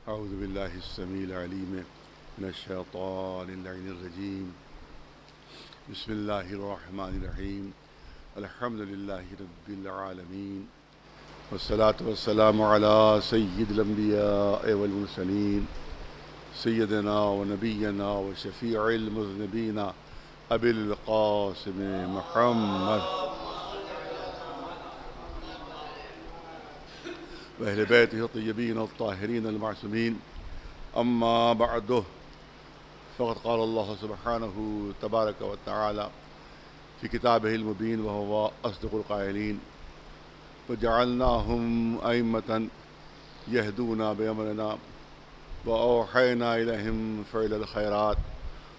أعوذ بالله السميع العليم من الشيطان اللعين الرجيم. بسم الله الرحمن الرحيم. الحمد لله رب العالمين، والصلاة والسلام على سيد الأنبياء والمرسلين، سيدنا ونبينا وشفيع المذنبين أبي القاسم محمد وأهل بيته الطيبين الطاهرين المعصومين. أما بعد، فقد قال الله سبحانه تبارك وتعالى في كتابه المبين وهو أصدق القائلين: وجعلناهم أئمة يهدون بأمرنا وأوحينا إليهم فعل الخيرات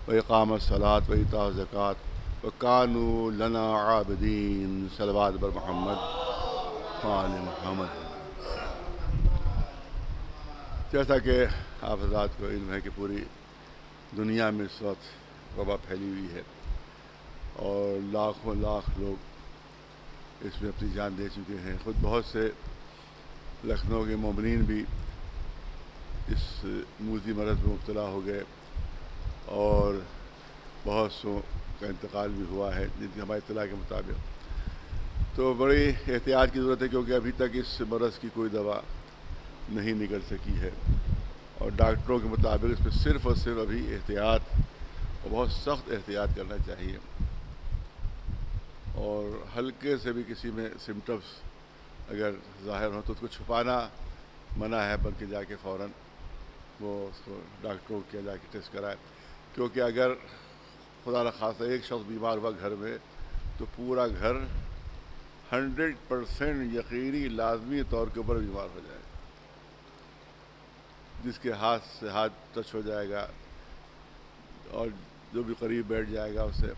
وإقام الصلاة وإيتاء الزكاة وكانوا لنا عابدين. صلوات بر محمد وآل محمد. جیسا کہ آپ حضرات کو علم ہے کہ پوری دنیا میں اس وقت وبا پھیلی ہوئی ہے اور لاکھوں لاکھ لوگ اس میں اپنی جان دے چکے ہیں. خود بہت سے لکھنؤ کے مومنین بھی اس موذی مرض میں مبتلا ہو گئے اور بہت سو کا انتقال بھی ہوا ہے جن کی ہماری اطلاع کے مطابق. تو بڑی احتیاط کی ضرورت ہے کیونکہ ابھی تک اس مرض کی کوئی دوا نہیں نکل سکی ہے اور ڈاکٹروں کے مطابق اس پہ صرف اور صرف ابھی احتیاط اور بہت سخت احتیاط کرنا چاہیے. اور ہلکے سے بھی کسی میں سمٹمز اگر ظاہر ہوں تو اس کو چھپانا منع ہے، بلکہ جا کے فوراً وہ اس کو ڈاکٹروں کے جا کے ٹیسٹ کرائے. کیونکہ اگر خدا نخواستہ ایک شخص بیمار ہوا گھر میں تو پورا گھر 100% یقینی لازمی طور کے اوپر بیمار ہو جائے. جس کے ہاتھ سے ہاتھ ٹچ ہو جائے گا اور جو بھی قریب بیٹھ جائے گا اس سے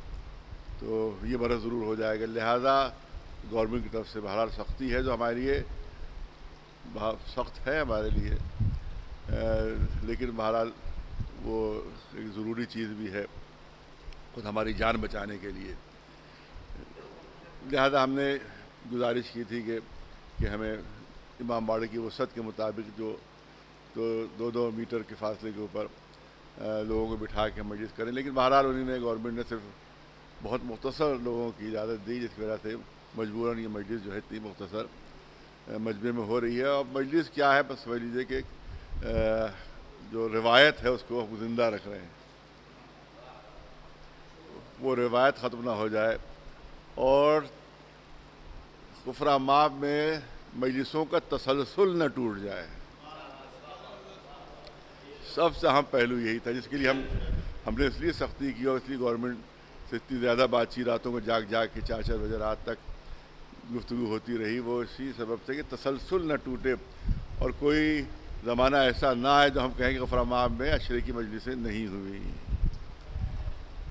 تو یہ مرض ضرور ہو جائے گا. لہذا گورنمنٹ کی طرف سے بہرحال سختی ہے جو ہمارے لیے بہت سخت ہے ہمارے لیے، لیکن بہرحال وہ ایک ضروری چیز بھی ہے خود ہماری جان بچانے کے لیے. لہذا ہم نے گزارش کی تھی کہ ہمیں امام باڑے کی وسعت کے مطابق جو تو 2 میٹر کے فاصلے کے اوپر لوگوں کو بٹھا کے مجلس کریں، لیکن بہرحال گورنمنٹ نے صرف بہت مختصر لوگوں کی اجازت دی، جس کی وجہ سے مجبوراً یہ مجلس جو ہے اتنی مختصر مجمع میں ہو رہی ہے. اور مجلس کیا ہے، بس سمجھ لیجیے کہ جو روایت ہے اس کو ہم زندہ رکھ رہے ہیں، وہ روایت ختم نہ ہو جائے اور کفر ماب میں مجلسوں کا تسلسل نہ ٹوٹ جائے. سب سے اہم پہلو یہی تھا جس کے لیے ہم نے اس لیے سختی کی اور اس لیے گورنمنٹ سے اتنی زیادہ بات چیت راتوں کو جاگ کے 4 بجے رات تک گفتگو ہوتی رہی. وہ اسی سبب سے کہ تسلسل نہ ٹوٹے اور کوئی زمانہ ایسا نہ آئے جو ہم کہیں کہ غفر ماب میں اشرے کی مجلسیں نہیں ہوئی.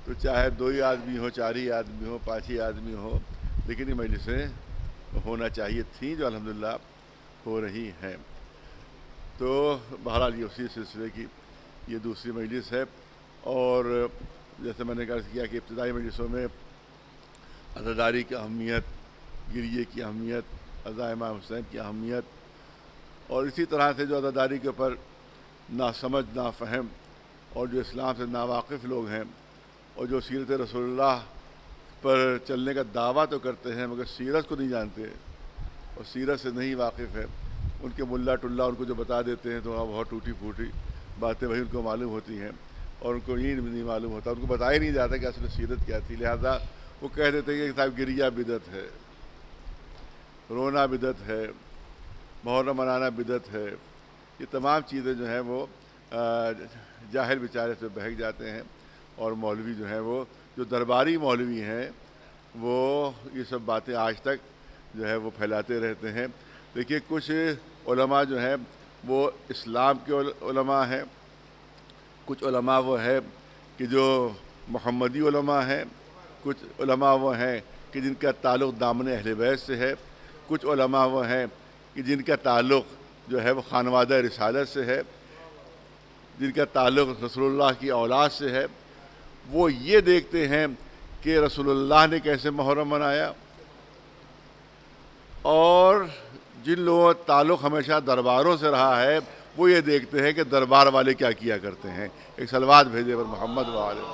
تو چاہے 2 ہی آدمی ہو، 4 ہی آدمی ہو، 5 ہی آدمی ہو، لیکن یہ مجلسیں ہونا چاہیے تھیں جو الحمدللہ ہو رہی ہیں. تو بہرحال یہ اسی سلسلے کی یہ دوسری مجلس ہے. اور جیسے میں نے عرض کیا کہ ابتدائی مجلسوں میں عزاداری کی اہمیت، گریے کی اہمیت، عزا امام حسین کی اہمیت، اور اسی طرح سے جو عزاداری کے اوپر ناسمجھ نافہم اور جو اسلام سے ناواقف لوگ ہیں اور جو سیرت رسول اللہ پر چلنے کا دعویٰ تو کرتے ہیں مگر سیرت کو نہیں جانتے اور سیرت سے نہیں واقف ہے، ان کے ملا ٹلا ان کو جو بتا دیتے ہیں تو وہاں بہت ٹوٹی پھوٹی باتیں وہی ان کو معلوم ہوتی ہیں اور ان کو یہ نہیں معلوم ہوتا، ان کو بتایا نہیں جاتا کہ اصل سیرت کیا تھی. لہذا وہ کہہ دیتے ہیں کہ صاحب گریہ بدعت ہے، رونا بدعت ہے، محرم منانا بدعت ہے. یہ تمام چیزیں جو ہیں وہ جاہل بیچارے سے بہک جاتے ہیں اور مولوی جو ہیں وہ جو درباری مولوی ہیں وہ یہ سب باتیں آج تک جو ہے وہ پھیلاتے رہتے ہیں. دیکھیے کچھ علماء جو ہیں وہ اسلام کے علماء ہیں، کچھ علماء وہ ہے کہ جو محمدی علماء ہیں، کچھ علماء وہ ہیں کہ جن کا تعلق دامن اہل بیت سے ہے، کچھ علماء وہ ہیں کہ جن کا تعلق جو ہے وہ خانوادہ رسالت سے ہے، جن کا تعلق رسول اللہ کی اولاد سے ہے. وہ یہ دیکھتے ہیں کہ رسول اللہ نے کیسے محرم منایا، اور جن لوگوں کا تعلق ہمیشہ درباروں سے رہا ہے وہ یہ دیکھتے ہیں کہ دربار والے کیا کیا کرتے ہیں. ایک صلوات بھیجے پر محمد وآلہ.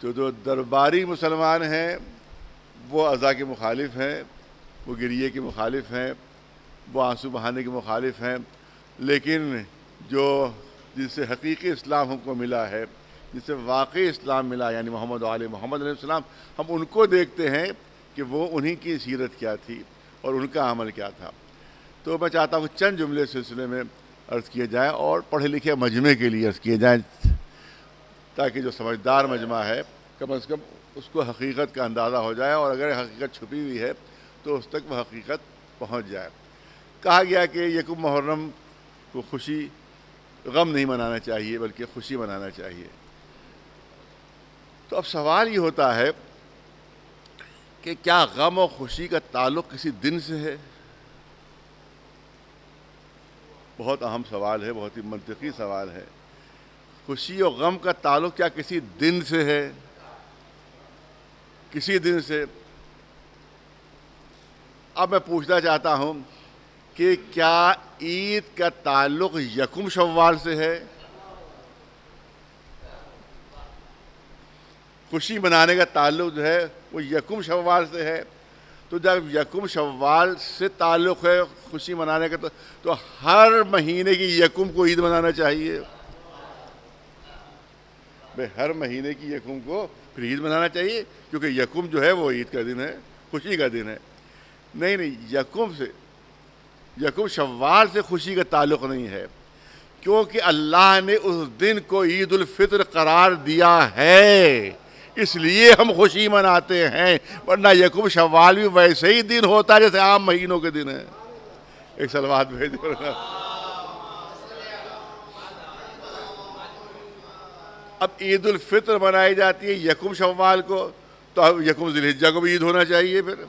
تو جو درباری مسلمان ہیں وہ عزا کے مخالف ہیں، وہ گریے کے مخالف ہیں، وہ آنسو بہانے کے مخالف ہیں. لیکن جو جس سے حقیقی اسلام ہم کو ملا ہے، جس سے واقعی اسلام ملا، یعنی محمد علیہ السلام، ہم ان کو دیکھتے ہیں کہ وہ انہی کی سیرت کیا تھی اور ان کا عمل کیا تھا. تو میں چاہتا ہوں چند جملے سلسلے میں عرض کیے جائیں اور پڑھے لکھے مجمع کے لیے عرض کیے جائیں، تاکہ جو سمجھدار مجمع ہے کم از کم اس کو حقیقت کا اندازہ ہو جائے، اور اگر حقیقت چھپی ہوئی ہے تو اس تک وہ حقیقت پہنچ جائے. کہا گیا کہ یکم محرم کو غم نہیں منانا چاہیے بلکہ خوشی منانا چاہیے. تو اب سوال یہ ہوتا ہے کہ کیا غم اور خوشی کا تعلق کسی دن سے ہے؟ بہت اہم سوال ہے، بہت ہی منطقی سوال ہے. خوشی اور غم کا تعلق کیا کسی دن سے ہے؟ کسی دن سے. اب میں پوچھنا چاہتا ہوں کہ کیا عید کا تعلق یکم شوال سے ہے؟ خوشی منانے کا تعلق جو ہے وہ یکم شوال سے ہے. تو جب یکم شوال سے تعلق ہے خوشی منانے کا تو ہر مہینے کی یکم کو عید منانا چاہیے. ہر مہینے کی یکم کو پھر عید منانا چاہیے، کیونکہ یکم جو ہے وہ عید کا دن ہے، خوشی کا دن ہے. نہیں، یکم شوال سے خوشی کا تعلق نہیں ہے، کیونکہ اللہ نے اس دن کو عید الفطر قرار دیا ہے، اس لیے ہم خوشی مناتے ہیں. ورنہ یکم شوال بھی ویسے ہی دن ہوتا ہے جیسے عام مہینوں کے دن ہے. ایک صلوات بھیجو. اب عید الفطر منائی جاتی ہے یکم شوال کو، تو اب یکم ذی الحجہ کو بھی عید ہونا چاہیے. پھر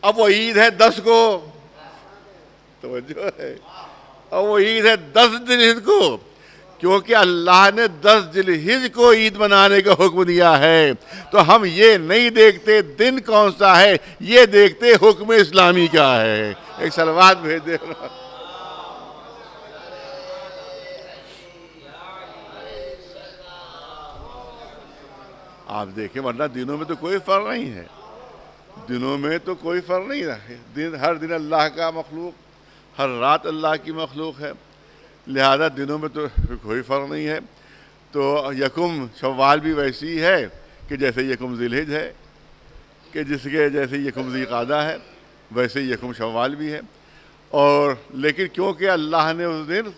اب وہ عید ہے 10 کو، توجہ ہے، اب وہ عید ہے 10 ذی الحجہ کو، کیونکہ اللہ نے 10 ذی الحجہ کو عید منانے کا حکم دیا ہے. تو ہم یہ نہیں دیکھتے دن کون سا ہے، یہ دیکھتے حکم اسلامی کیا ہے. ایک صلوات بھیج دے. آپ دیکھیں، ورنہ دنوں میں تو کوئی فرق نہیں ہے، دنوں میں تو کوئی فرق نہیں ہے. ہر دن اللہ کا مخلوق، ہر رات اللہ کی مخلوق ہے، لہذا دنوں میں تو کوئی فرق نہیں ہے. تو یکم شوال بھی ویسی ہے کہ جیسے یکم ذی الحجہ ہے، کہ جس کے جیسے یکم ذی قعدہ ہے ویسے یکم شوال بھی ہے. اور لیکن کیونکہ اللہ نے اس دن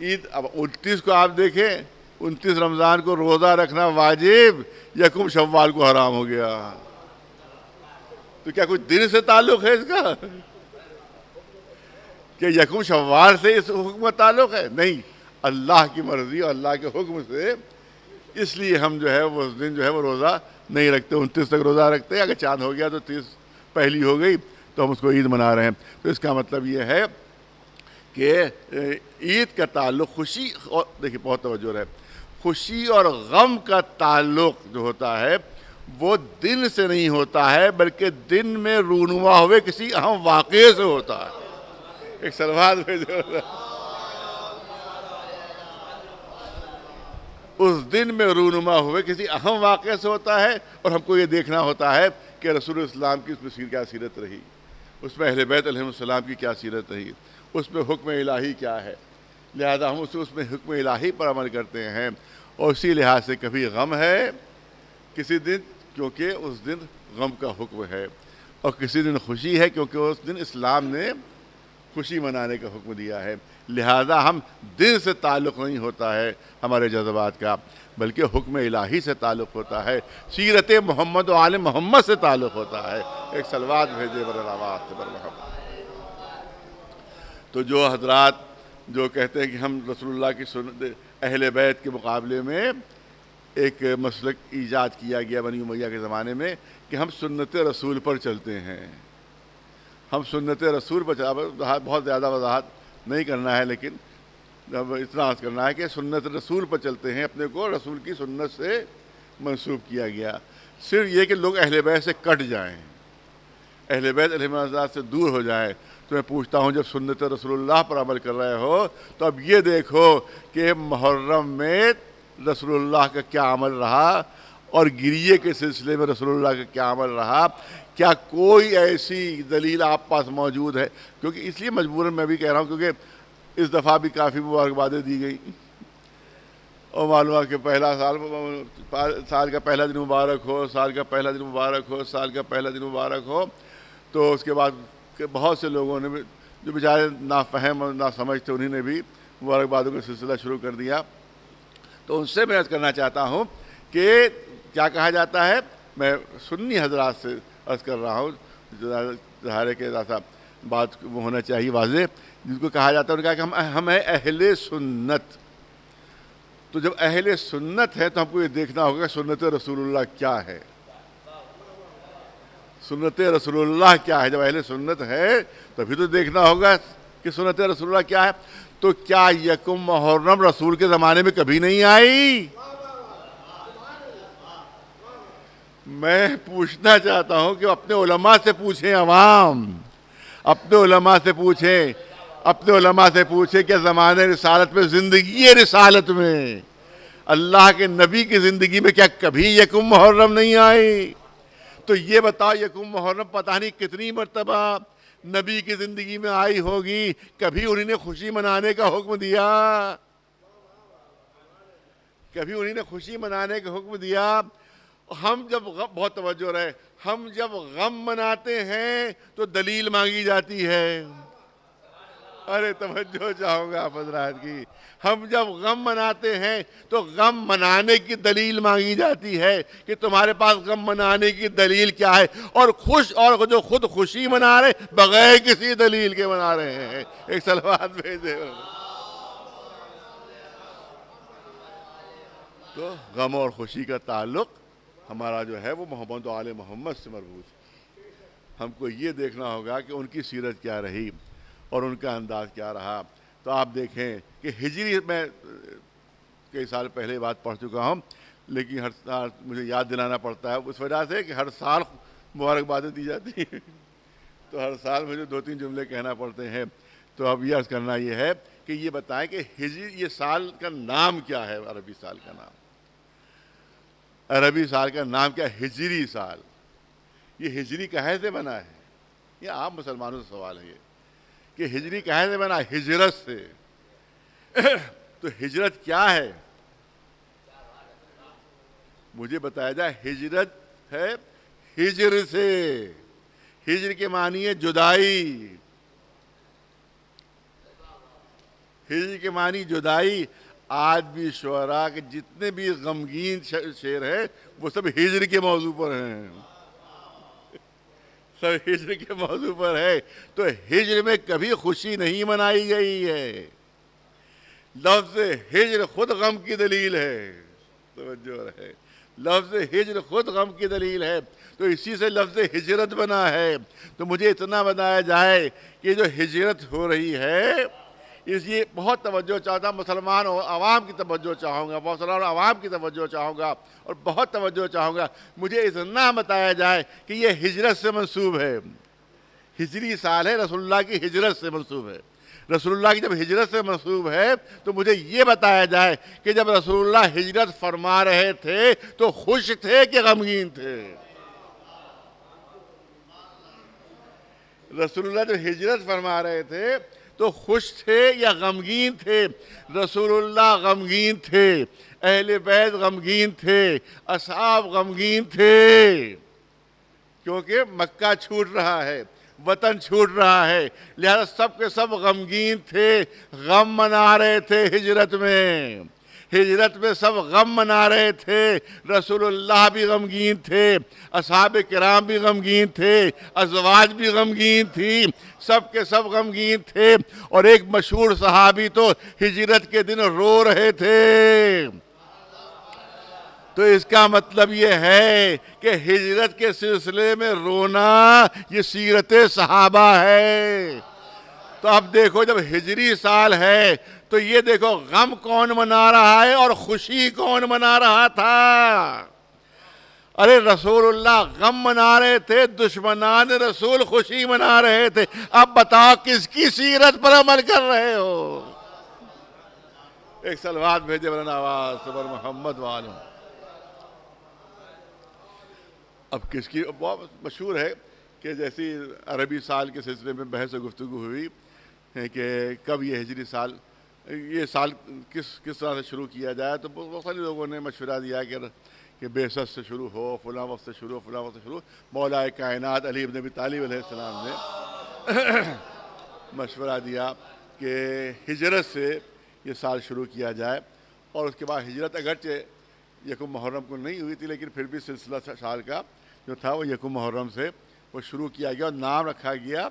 عید، اب 29 کو آپ دیکھیں، 29 رمضان کو روزہ رکھنا واجب، یکم شوال کو حرام ہو گیا. تو کیا کوئی دن سے تعلق ہے اس کا کہ یکم شوال سے اس حکم کا تعلق ہے؟ نہیں، اللہ کی مرضی اور اللہ کے حکم سے. اس لیے ہم جو ہے وہ اس دن جو ہے وہ روزہ نہیں رکھتے، 29 تک روزہ رکھتے ہیں. اگر چاند ہو گیا تو 30 پہلی ہو گئی تو ہم اس کو عید منا رہے ہیں. تو اس کا مطلب یہ ہے کہ عید کا تعلق خوشی اور دیکھیے بہت توجہ ہے، خوشی اور غم کا تعلق جو ہوتا ہے وہ دن سے نہیں ہوتا ہے، بلکہ دن میں رونما ہوئے کسی اہم واقعے سے ہوتا ہے. ایک صلوات بھیجو. اس دن میں رونما ہوئے کسی اہم واقعے سے ہوتا ہے، اور ہم کو یہ دیکھنا ہوتا ہے کہ رسول اسلام کی اس میں کیا سیرت رہی، اس میں اہل بیت علیہ السلام کی کیا سیرت رہی، اس میں حکم الہی کیا ہے. لہذا ہم اس میں حکم الہی پر عمل کرتے ہیں. اور اسی لحاظ سے کبھی غم ہے کسی دن کیونکہ اس دن غم کا حکم ہے، اور کسی دن خوشی ہے کیونکہ اس دن اسلام نے خوشی منانے کا حکم دیا ہے. لہذا ہم دن سے تعلق نہیں ہوتا ہے ہمارے جذبات کا، بلکہ حکم الہی سے تعلق ہوتا ہے، سیرت محمد و آل محمد سے تعلق ہوتا ہے. ایک صلوات بھیجے بر محمد. تو جو حضرات جو کہتے ہیں کہ ہم رسول اللہ کی سنت اہل بیت کے مقابلے میں ایک مسلک ایجاد کیا گیا بنی امیہ کے زمانے میں کہ ہم سنت رسول پر چلتے ہیں، ہم سنت رسول پر بہت زیادہ وضاحت نہیں کرنا ہے، لیکن اتنا عرض کرنا ہے کہ سنت رسول پر چلتے ہیں. اپنے کو رسول کی سنت سے منسوب کیا گیا. صرف یہ کہ لوگ اہل بیت سے کٹ جائیں، اہل بیت علیہم السلام سے دور ہو جائیں، تو میں پوچھتا ہوں جب سنت رسول اللہ پر عمل کر رہے ہو تو اب یہ دیکھو کہ محرم میں رسول اللہ کا کیا عمل رہا اور گریے کے سلسلے میں رسول اللہ کا کیا عمل رہا. کیا کوئی ایسی دلیل آپ پاس موجود ہے؟ کیونکہ اس لیے مجبوراً میں بھی کہہ رہا ہوں کیونکہ اس دفعہ بھی کافی مبارکبادیں دی گئی اور معلوم ہے کہ پہلا سال کا پہلا دن مبارک ہو، سال کا پہلا دن مبارک ہو، سال کا پہلا دن مبارک ہو. تو اس کے بعد بہت سے لوگوں نے بھی جو بیچارے نافہم اور ناسمجھ تھے انہیں نے بھی مبارکبادوں کا سلسلہ شروع کر دیا. تو ان سے میں عرض کرنا چاہتا ہوں کہ کیا کہا جاتا ہے، میں سنی حضرات سے عرض کر رہا ہوں، ظاہر ہے کہ ایسا بات ہونا چاہیے واضح، جس کو کہا جاتا ہے انہوں نے کہا کہ ہم ہیں اہل سنت. تو جب اہل سنت ہے تو ہم کو یہ دیکھنا ہوگا سنت رسول اللہ کیا ہے، سنت رسول اللہ کیا ہے. جب اہل سنت ہے تبھی تو دیکھنا ہوگا کہ سنت رسول اللہ کیا ہے. تو کیا یکم محرم رسول کے زمانے میں کبھی نہیں آئی؟ میں پوچھنا چاہتا ہوں کہ اپنے علماء سے پوچھیں، عوام اپنے علماء سے پوچھیں، اپنے علماء سے پوچھیں کہ زمانے رسالت میں، زندگی رسالت میں، اللہ کے نبی کی زندگی میں کیا کبھی یکم محرم نہیں آئی؟ تو یہ بتاؤ یکم محرم پتہ نہیں کتنی مرتبہ نبی کی زندگی میں آئی ہوگی، کبھی انہوں نے خوشی منانے کا حکم دیا؟ کبھی انہوں نے خوشی منانے کا حکم دیا؟ ہم جب بہت توجہ رہے، ہم جب غم مناتے ہیں تو دلیل مانگی جاتی ہے. ارے توجہ چاہوں گا آپ حضرات کی. ہم جب غم مناتے ہیں تو غم منانے کی دلیل مانگی جاتی ہے کہ تمہارے پاس غم منانے کی دلیل کیا ہے. اور جو خود خوشی منا رہے بغیر کسی دلیل کے منا رہے ہیں. ایک صلوات بھیجے. تو غم اور خوشی کا تعلق ہمارا جو ہے وہ محمد و آل محمد سے مربوط ہے. ہم کو یہ دیکھنا ہوگا کہ ان کی سیرت کیا رہی اور ان کا انداز کیا رہا. تو آپ دیکھیں کہ ہجری میں کئی سال پہلے بات پڑھ چکا ہوں، لیکن ہر سال مجھے یاد دلانا پڑتا ہے اس وجہ سے کہ ہر سال مبارکبادیں دی جاتی ہیں تو ہر سال مجھے 2-3 جملے کہنا پڑتے ہیں. تو اب یہ عرض کرنا یہ ہے کہ یہ بتائیں کہ ہجری یہ سال کا نام کیا ہے؟ عربی سال کا نام، عربی سال کا نام کیا؟ ہجری سال. یہ ہجری کہے سے بنا ہے؟ یہ عام مسلمانوں سے سوال ہے یہ کہ ہجری کہے سے بنا؟ ہجرت سے. تو ہجرت کیا ہے مجھے بتایا جائے. ہجرت ہے ہجر سے. ہجر کے معنی ہے جدائی. ہجر کے معنی جدائی. آج بھی شعراء کے جتنے بھی غمگین شعر ہیں وہ سب ہجر کے موضوع پر ہیں، سب ہجر کے موضوع پر ہے. تو ہجر میں کبھی خوشی نہیں منائی گئی ہے. لفظ ہجر خود غم کی دلیل ہے. توجہ رہے، لفظ ہجر خود غم کی دلیل ہے. تو اسی سے لفظ ہجرت بنا ہے. تو مجھے اتنا بتایا جائے کہ جو ہجرت ہو رہی ہے اس لیے بہت توجہ چاہتا ہوں، مسلمان عوام کی توجہ چاہوں گا، مسلمان عوام کی توجہ چاہوں گا اور بہت توجہ چاہوں گا. مجھے اتنا بتایا جائے کہ یہ ہجرت سے منسوب ہے، ہجری سال ہے، رسول اللہ کی ہجرت سے منسوب ہے. رسول اللہ کی جب ہجرت سے منسوب ہے تو مجھے یہ بتایا جائے کہ جب رسول اللہ ہجرت فرما رہے تھے تو خوش تھے کہ غمگین تھے؟ رسول اللہ جب ہجرت فرما رہے تھے تو خوش تھے یا غمگین تھے؟ رسول اللہ غمگین تھے، اہل بیت غمگین تھے، اصحاب غمگین تھے، کیونکہ مکہ چھوٹ رہا ہے، وطن چھوٹ رہا ہے، لہذا سب کے سب غمگین تھے، غم منا رہے تھے. ہجرت میں سب غم منا رہے تھے. رسول اللہ بھی غمگین تھے، اصحاب کرام بھی غمگین تھے، ازواج بھی غمگین تھی، سب کے سب غمگین تھے. اور ایک مشہور صحابی تو ہجرت کے دن رو رہے تھے. تو اس کا مطلب یہ ہے کہ ہجرت کے سلسلے میں رونا یہ سیرت صحابہ ہے. تو اب دیکھو جب ہجری سال ہے تو یہ دیکھو غم کون منا رہا ہے اور خوشی کون منا رہا تھا. ارے رسول اللہ غم منا رہے تھے، دشمنان رسول خوشی منا رہے تھے، اب بتاؤ کس کی سیرت پر عمل کر رہے ہو؟ ایک صلوات بھیجے بلند آواز سبحان محمد والوں۔ اب کس کی بہت مشہور ہے کہ جیسی عربی سال کے سلسلے میں بحث و گفتگو ہوئی ہے کہ کب یہ ہجری سال، یہ سال کس طرح سے شروع کیا جائے، تو بہت سارے لوگوں نے مشورہ دیا کہ بعثت سے شروع ہو، فلاں وقت سے شروع، فلاں وقت سے شروع۔ مولا کائنات علی بن ابی طالب علیہ السلام نے مشورہ دیا کہ ہجرت سے یہ سال شروع کیا جائے، اور اس کے بعد ہجرت اگرچہ یکم محرم کو نہیں ہوئی تھی، لیکن پھر بھی سلسلہ سال کا جو تھا وہ یکم محرم سے وہ شروع کیا گیا اور نام رکھا گیا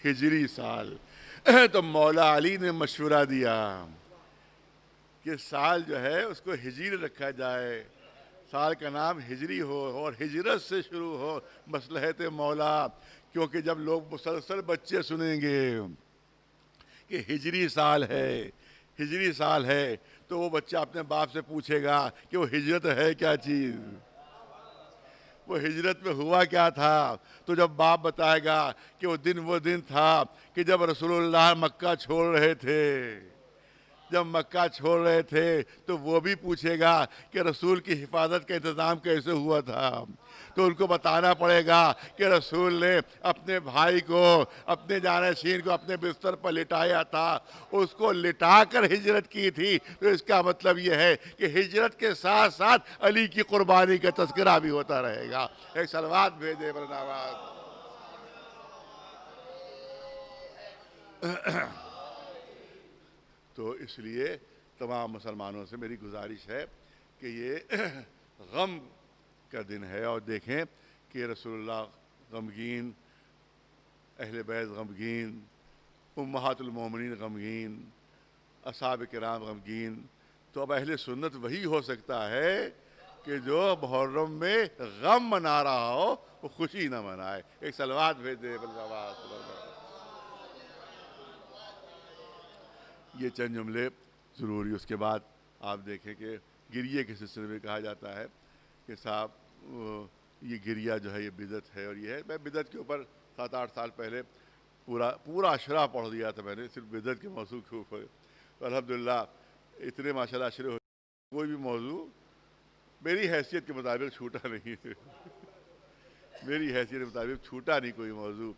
ہجری سال۔ تو مولا علی نے مشورہ دیا کہ سال جو ہے اس کو ہجری رکھا جائے، سال کا نام ہجری ہو اور ہجرت سے شروع ہو، مصلحت مولا، کیونکہ جب لوگ مسلسل بچے سنیں گے کہ ہجری سال ہے، ہجری سال ہے، تو وہ بچہ اپنے باپ سے پوچھے گا کہ وہ ہجرت ہے کیا چیز، وہ ہجرت میں ہوا کیا تھا؟ تو جب باپ بتائے گا کہ وہ دن تھا کہ جب رسول اللہ مکہ چھوڑ رہے تھے، جب مکہ چھوڑ رہے تھے، تو وہ بھی پوچھے گا کہ رسول کی حفاظت کا انتظام کیسے ہوا تھا، تو ان کو بتانا پڑے گا کہ رسول نے اپنے بھائی کو، اپنے جانشین کو اپنے بستر پر لٹایا تھا، اس کو لٹا کر ہجرت کی تھی۔ تو اس کا مطلب یہ ہے کہ ہجرت کے ساتھ ساتھ علی کی قربانی کا تذکرہ بھی ہوتا رہے گا۔ ایک صلوات بھیجے بلند آواز۔ تو اس لیے تمام مسلمانوں سے میری گزارش ہے کہ یہ غم کا دن ہے، اور دیکھیں کہ رسول اللہ غمگین، اہل بیت غمگین، امہات المومنین غمگین، اصحاب کرام غمگین، تو اب اہل سنت وہی ہو سکتا ہے کہ جو محرم میں غم منا رہا ہو وہ خوشی نہ منائے۔ ایک صلوات بھیج دے بلند آواز۔ یہ چند جملے ضروری۔ اس کے بعد آپ دیکھیں کہ گریے کے سلسلے میں کہا جاتا ہے کہ صاحب یہ گریہ جو ہے یہ بدعت ہے، اور یہ ہے، میں بدعت کے اوپر 7-8 سال پہلے پورا اشرا پڑھ دیا تھا میں نے، صرف بدعت کے موضوع کے اوپر۔ الحمدللہ اتنے ماشاءاللہ اشرے ہو، کوئی بھی موضوع میری حیثیت کے مطابق چھوٹا نہیں میری حیثیت کے مطابق چھوٹا نہیں کوئی موضوع۔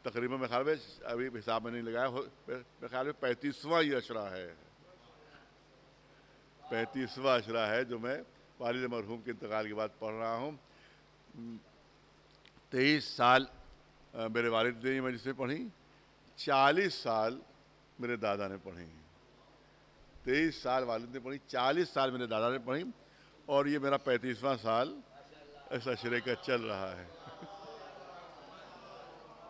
تقریباً میں خیال میں ابھی حساب میں نہیں لگایا، میں خیال میں 35واں یہ اشرا ہے، 35واں اشرا ہے جو میں والد مرحوم کے انتقال کے بعد پڑھ رہا ہوں۔ 23 سال میرے والد نے مجلس میں پڑھی، 40 سال میرے دادا نے پڑھی، 23 سال والد نے پڑھی، 40 سال میرے دادا نے پڑھی، اور یہ میرا 35واں سال اس اشرے کا چل رہا ہے،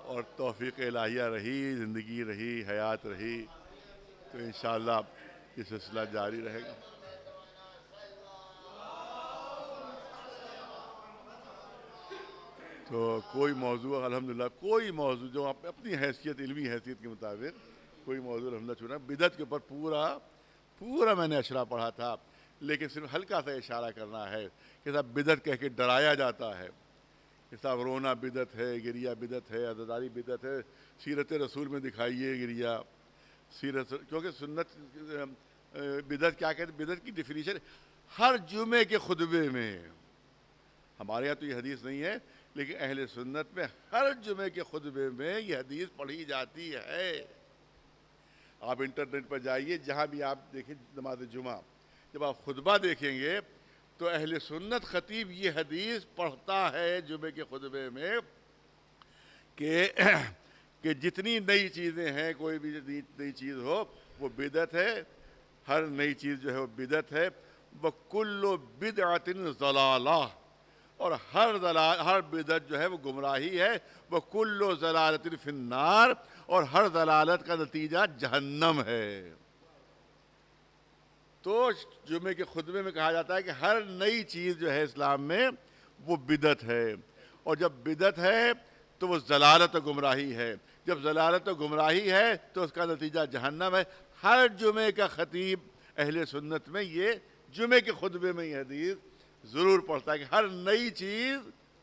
اور توفیق الہیہ رہی، زندگی رہی، حیات رہی، تو انشاءاللہ یہ سلسلہ جاری رہے گا۔ تو کوئی موضوع الحمدللہ، کوئی موضوع جو اپنی حیثیت، علمی حیثیت کے مطابق کوئی موضوع الحمدللہ چھوڑا۔ بدعت کے اوپر پورا میں نے اشرا پڑھا تھا، لیکن صرف ہلکا سا اشارہ کرنا ہے کہ صاحب بدعت کہہ کے ڈرایا جاتا ہے کہ صاحب رونا بدعت ہے، گریہ بدعت ہے، عزاداری بدعت ہے، سیرت رسول میں دکھائیے گریہ، سیرت، کیونکہ سنت بدعت کیا کہتے ہیں؟ بدعت کی ڈیفینیشن ہر جمعے کے خطبے میں، ہمارے یہاں تو یہ حدیث نہیں ہے، لیکن اہل سنت میں ہر جمعے کے خطبے میں یہ حدیث پڑھی جاتی ہے۔ آپ انٹرنیٹ پر جائیے، جہاں بھی آپ دیکھیں نماز جمعہ، جب آپ خطبہ دیکھیں گے تو اہل سنت خطیب یہ حدیث پڑھتا ہے جمعے کے خطبے میں کہ جتنی نئی چیزیں ہیں، کوئی بھی نئی چیز ہو وہ بدعت ہے، ہر نئی چیز جو ہے وہ بدعت ہے، وَكُلُّ بِدْعَةٍ ضَلَالَةٍ، اور ہر بدعت جو ہے وہ گمراہی ہے، وَكُلُّ ضَلَالَةٍ فِي النَّارِ، اور ہر ضلالت کا نتیجہ جہنم ہے۔ تو جمعے کے خطبے میں کہا جاتا ہے کہ ہر نئی چیز جو ہے اسلام میں وہ بدعت ہے، اور جب بدعت ہے تو وہ ضلالت و گمراہی ہے، جب ضلالت و گمراہی ہے تو اس کا نتیجہ جہنم ہے۔ ہر جمعے کا خطیب اہل سنت میں یہ جمعے کے خطبے میں یہ حدیث ضرور پڑھتا ہے کہ ہر نئی چیز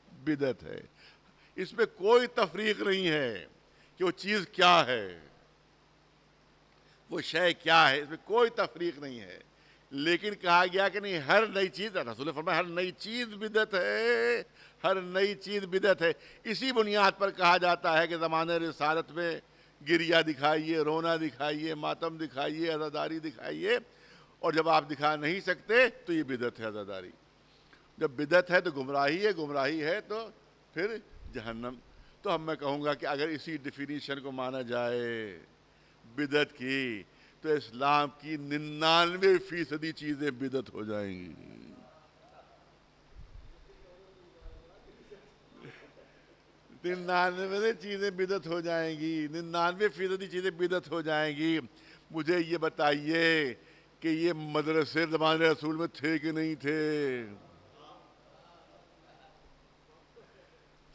بدعت ہے. اس میں کوئی تفریق نہیں ہے کہ وہ چیز کیا ہے، وہ شے کیا ہے، اس میں کوئی تفریق نہیں ہے. لیکن کہا گیا کہ نہیں، ہر نئی چیز، رسول نے فرمایا ہر نئی چیز بدعت ہے، ہر نئی چیز بدعت ہے. اسی بنیاد پر کہا جاتا ہے کہ زمانہ رسالت میں گریہ دکھائیے، رونا دکھائیے، ماتم دکھائیے، عزاداری دکھائیے، اور جب آپ دکھا نہیں سکتے تو یہ بدعت ہے عزاداری. جب بدعت ہے تو گمراہی ہے، گمراہی ہے تو پھر جہنم. تو میں کہوں گا کہ اگر اسی ڈیفینیشن کو مانا جائے بدعت کی، تو اسلام کی 99% چیزیں بدعت ہو جائیں گی. 99 چیزیں بدعت ہو جائیں گی، 99% چیزیں بدعت ہو جائیں گی. مجھے یہ بتائیے کہ یہ مدرسے زمانے رسول میں تھے کہ نہیں تھے؟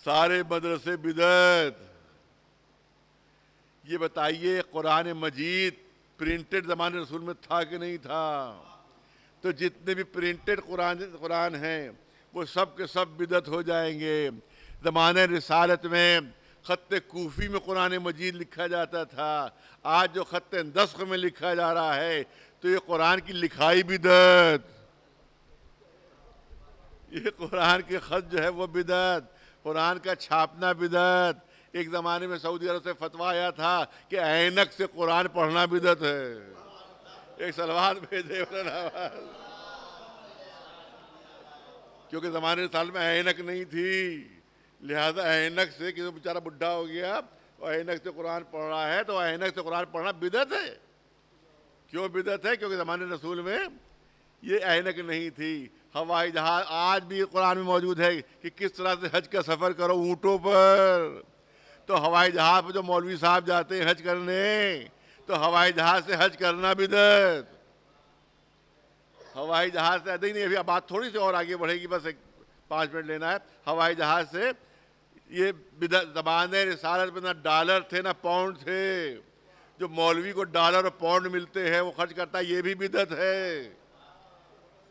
سارے مدرسے بدعت. یہ بتائیے قرآن مجید پرنٹڈ زمانے رسول میں تھا کہ نہیں تھا؟ تو جتنے بھی پرنٹڈ قرآن ہیں وہ سب کے سب بدعت ہو جائیں گے. زمانہ رسالت میں خط کوفی میں قرآن مجید لکھا جاتا تھا، آج جو خط نسخ میں لکھا جا رہا ہے تو یہ قرآن کی لکھائی بدعت، یہ قرآن کے خط جو ہے وہ بدعت، قرآن کا چھاپنا بدعت. ایک زمانے میں سعودی عرب سے فتویٰ آیا تھا کہ اینک سے قرآن پڑھنا بدعت ہے. ایک سلوات بھیجے کیونکہ زمانے سال میں اینک نہیں تھی، لہذا اینک سے کہ بیچارہ بڈھا ہو گیا اور اینک سے قرآن پڑھ رہا ہے تو اینک سے قرآن پڑھنا بدعت ہے. کیوں بدعت ہے؟ کیونکہ زمانے رسول میں یہ اینک نہیں تھی. ہوائی جہاز آج بھی قرآن میں موجود ہے کہ کس طرح سے حج کا سفر کرو اونٹوں پر. تو ہوائی جہاز پہ جو مولوی صاحب جاتے ہیں حج کرنے، تو ہوائی جہاز سے حج کرنا بدعت. ہوائی جہاز سے نہیں، ابھی بات تھوڑی سی اور آگے بڑھے گی، بس 5 منٹ لینا ہے. ہوائی جہاز سے یہ بدعت. زمانے رسالت میں نہ ڈالر تھے نہ پاؤنڈ تھے. جو مولوی کو ڈالر اور پاؤنڈ ملتے ہیں وہ خرچ کرتا ہے، یہ بھی بدعت ہے،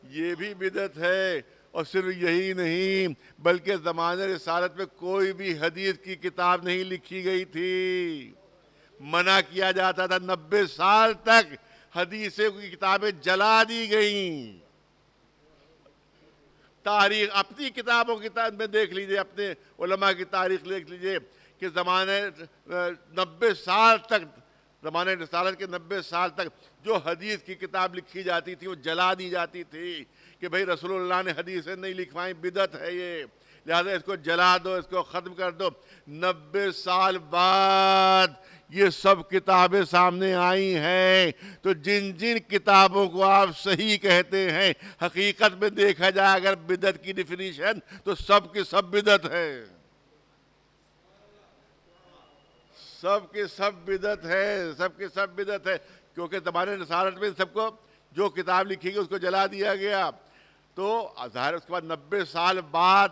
یہ بھی بدعت ہے. اور صرف یہی نہیں بلکہ زمانے رسالت میں کوئی بھی حدیث کی کتاب نہیں لکھی گئی تھی. منع کیا جاتا تھا. 90 سال تک حدیثوں کی کتابیں جلا دی گئیں. تاریخ اپنی کتابوں کی میں دیکھ لیجئے، اپنے علماء کی تاریخ دیکھ لیجئے کہ زمانے 90 سال تک، زمانے رسالت کے 90 سال تک جو حدیث کی کتاب لکھی جاتی تھی وہ جلا دی جاتی تھی کہ بھئی رسول اللہ نے حدیثیں نہیں لکھوائیں، بدعت ہے یہ، لہذا اس کو جلا دو، اس کو ختم کر دو. 90 سال بعد یہ سب کتابیں سامنے آئی ہیں. تو جن جن کتابوں کو آپ صحیح کہتے ہیں، حقیقت میں دیکھا جائے اگر بدعت کی ڈیفینیشن تو سب کی سب بدعت ہے، سب کے سب بدعت ہے، سب کے سب بدعت ہے. کیونکہ زمانے رسالت میں سب کو جو کتاب لکھی گئی اس کو جلا دیا گیا. تو ظاہر اس کے بعد 90 سال بعد،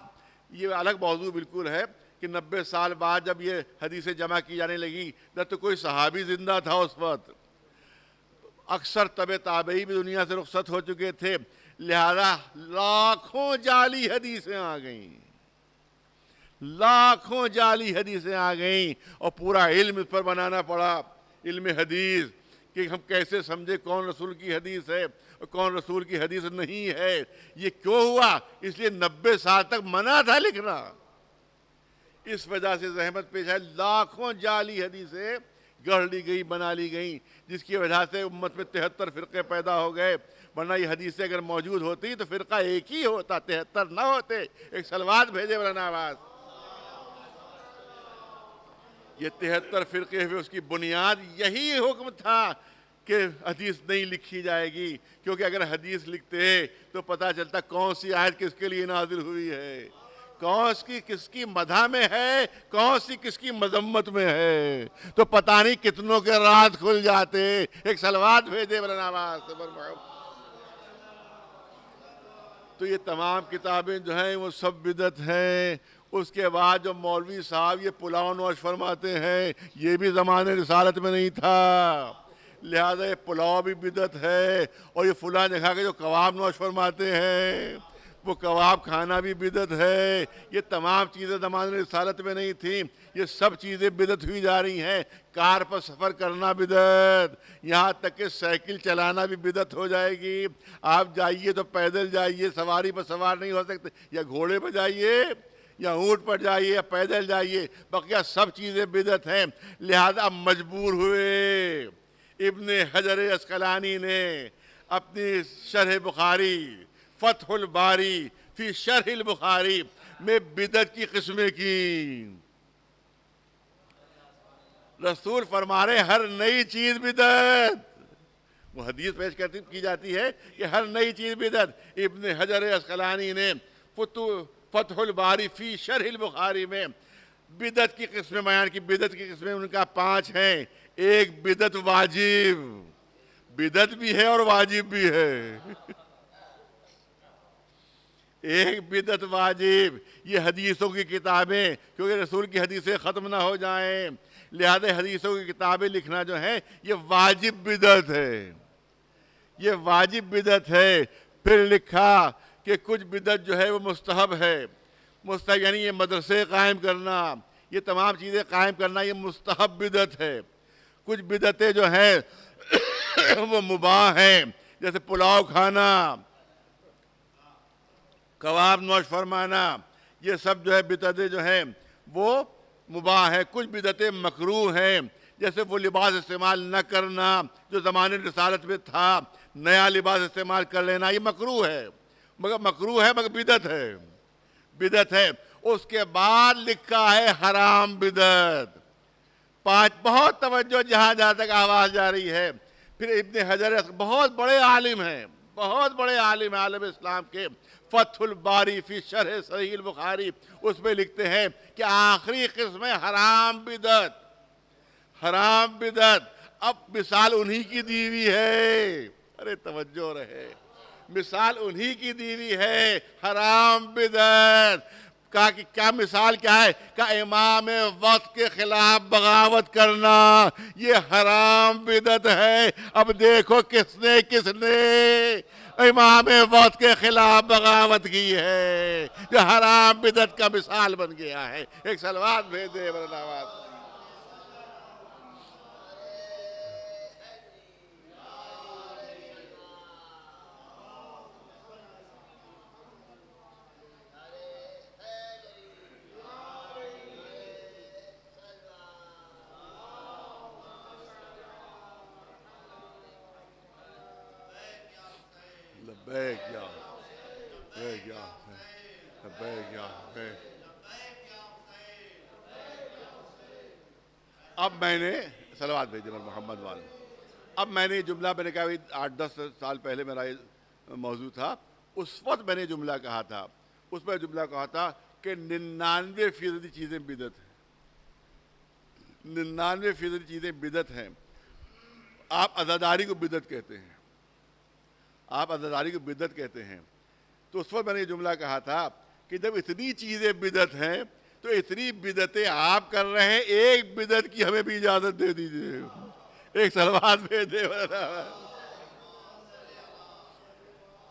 یہ الگ موضوع بالکل ہے کہ 90 سال بعد جب یہ حدیثیں جمع کی جانے لگی، نہ تو کوئی صحابی زندہ تھا اس وقت، اکثر تبع تابعی بھی دنیا سے رخصت ہو چکے تھے، لہذا لاکھوں جعلی حدیثیں آ گئیں، لاکھوں جعلی حدیثیں آ گئیں. اور پورا علم اس پر بنانا پڑا، علم حدیث، کہ ہم کیسے سمجھے کون رسول کی حدیث ہے اور کون رسول کی حدیث نہیں ہے. یہ کیوں ہوا؟ اس لیے 90 سال تک منع تھا لکھنا. اس وجہ سے زحمت پیش ہے، لاکھوں جعلی حدیثیں گڑھ لی گئی، بنا لی گئیں، جس کی وجہ سے امت میں 73 فرقے پیدا ہو گئے. ورنہ یہ حدیثیں اگر موجود ہوتی تو فرقہ ایک ہی ہوتا، 73 نہ ہوتے. ایک سلوات بھیجے مولانا عباس. یہ 73 فرقے ہوئے، اس کی بنیاد یہی حکم تھا کہ حدیث نہیں لکھی جائے گی. کیونکہ اگر حدیث لکھتے تو پتہ چلتا کون سی آیت کس کے لیے نازل ہوئی ہے، کون سی کس کی مدح میں ہے، کون سی کس کی مذمت میں ہے. تو پتہ نہیں کتنوں کے راز کھل جاتے. ایک سلوات بھیجے مولانا عباس. تو یہ تمام کتابیں جو ہیں وہ سب بدعت ہیں. اس کے بعد جو مولوی صاحب یہ پلاؤ نوش فرماتے ہیں، یہ بھی زمانے رسالت میں نہیں تھا، لہذا یہ پلاؤ بھی بدعت ہے. اور یہ فلاں جگہ کے جو کباب نوش فرماتے ہیں وہ کباب کھانا بھی بدعت ہے. یہ تمام چیزیں زمانے رسالت میں نہیں تھیں, یہ سب چیزیں بدعت ہوئی جا رہی ہیں. کار پر سفر کرنا بدعت, یہاں تک کہ سائیکل چلانا بھی بدعت ہو جائے گی. آپ جائیے تو پیدل جائیے, سواری پر سوار نہیں ہو سکتے, یا گھوڑے پر جائیے یا اونٹ پر جائیے یا پیدل جائیے, بقیہ سب چیزیں بدعت ہیں. لہذا مجبور ہوئے. ابن حجر عسقلانی نے اپنی شرح بخاری فتح الباری فی شرح البخاری میں بدعت کی قسمیں کی. رسول فرما رہے ہر نئی چیز بدعت. وہ حدیث پیش کی جاتی ہے کہ ہر نئی چیز بدعت. ابن حجر عسقلانی نے فتح الباری فی شرح البخاری میں بدعت کی قسمیں بیان کی. بدعت کی قسمیں ان کا 5 ہیں. ایک بدعت واجب, بدعت بھی ہے اور واجب بھی ہے. ایک بدعت واجب, یہ حدیثوں کی کتابیں, کیونکہ رسول کی حدیثیں ختم نہ ہو جائیں, لہذا حدیثوں کی کتابیں لکھنا جو ہے یہ واجب بدعت ہے. یہ واجب بدعت ہے. پھر لکھا کہ کچھ بدعت جو ہے وہ مستحب ہے. مستحب یعنی یہ مدرسے قائم کرنا, یہ تمام چیزیں قائم کرنا, یہ مستحب بدعت ہے. کچھ بدعتیں جو ہیں وہ مباح ہیں, جیسے پلاؤ کھانا, کباب نوش فرمانا, یہ سب جو ہے بدعتیں جو ہیں وہ مباح ہیں. کچھ بدعتیں مکروہ ہیں, جیسے وہ لباس استعمال نہ کرنا جو زمانے رسالت میں تھا, نیا لباس استعمال کر لینا, یہ مکروہ ہے. مگر مکروہ ہے مگر بدعت ہے, بدعت ہے. اس کے بعد لکھا ہے حرام بدعت. 5 بہت توجہ, جہاں تک آواز جا رہی ہے. پھر ابن حجر بہت بڑے عالم ہیں, بہت بڑے عالم عالم اسلام کے, فتح الباری فی شرح صحیح البخاری, اس میں لکھتے ہیں کہ آخری قسم ہے حرام بدعت. حرام بدعت. اب مثال انہی کی دیوی ہے, ارے توجہ رہے, مثال انہی کی دیوی ہے, حرام بدعت. کہا کہ کیا مثال کیا ہے؟ کہ امام وقت کے خلاف بغاوت کرنا, یہ حرام بدعت ہے. اب دیکھو کس نے امام وقت کے خلاف بغاوت کی ہے, جو حرام بدعت کا مثال بن گیا ہے. ایک صلوات بھیج دے برناوات. لبیک یا لبیک یا لبیک یا. اب میں نے صلوات بھیجے محمد والے. اب میں نے جملہ, میں نے کہا 8-10 سال پہلے میرا یہ موضوع تھا, اس وقت میں نے جملہ کہا تھا. اس میں جملہ کہا تھا کہ 99% چیزیں بدعت ہیں. 99% چیزیں بدعت ہیں. آپ عزاداری کو بدعت کہتے ہیں, آپ عزاداری کو بدعت کہتے ہیں. تو اس وقت میں نے یہ جملہ کہا تھا کہ جب اتنی چیزیں بدعت ہیں تو اتنی بدعتیں آپ کر رہے ہیں, ایک بدعت کی ہمیں بھی اجازت دے دیجئے. ایک صلوات بھیج دے.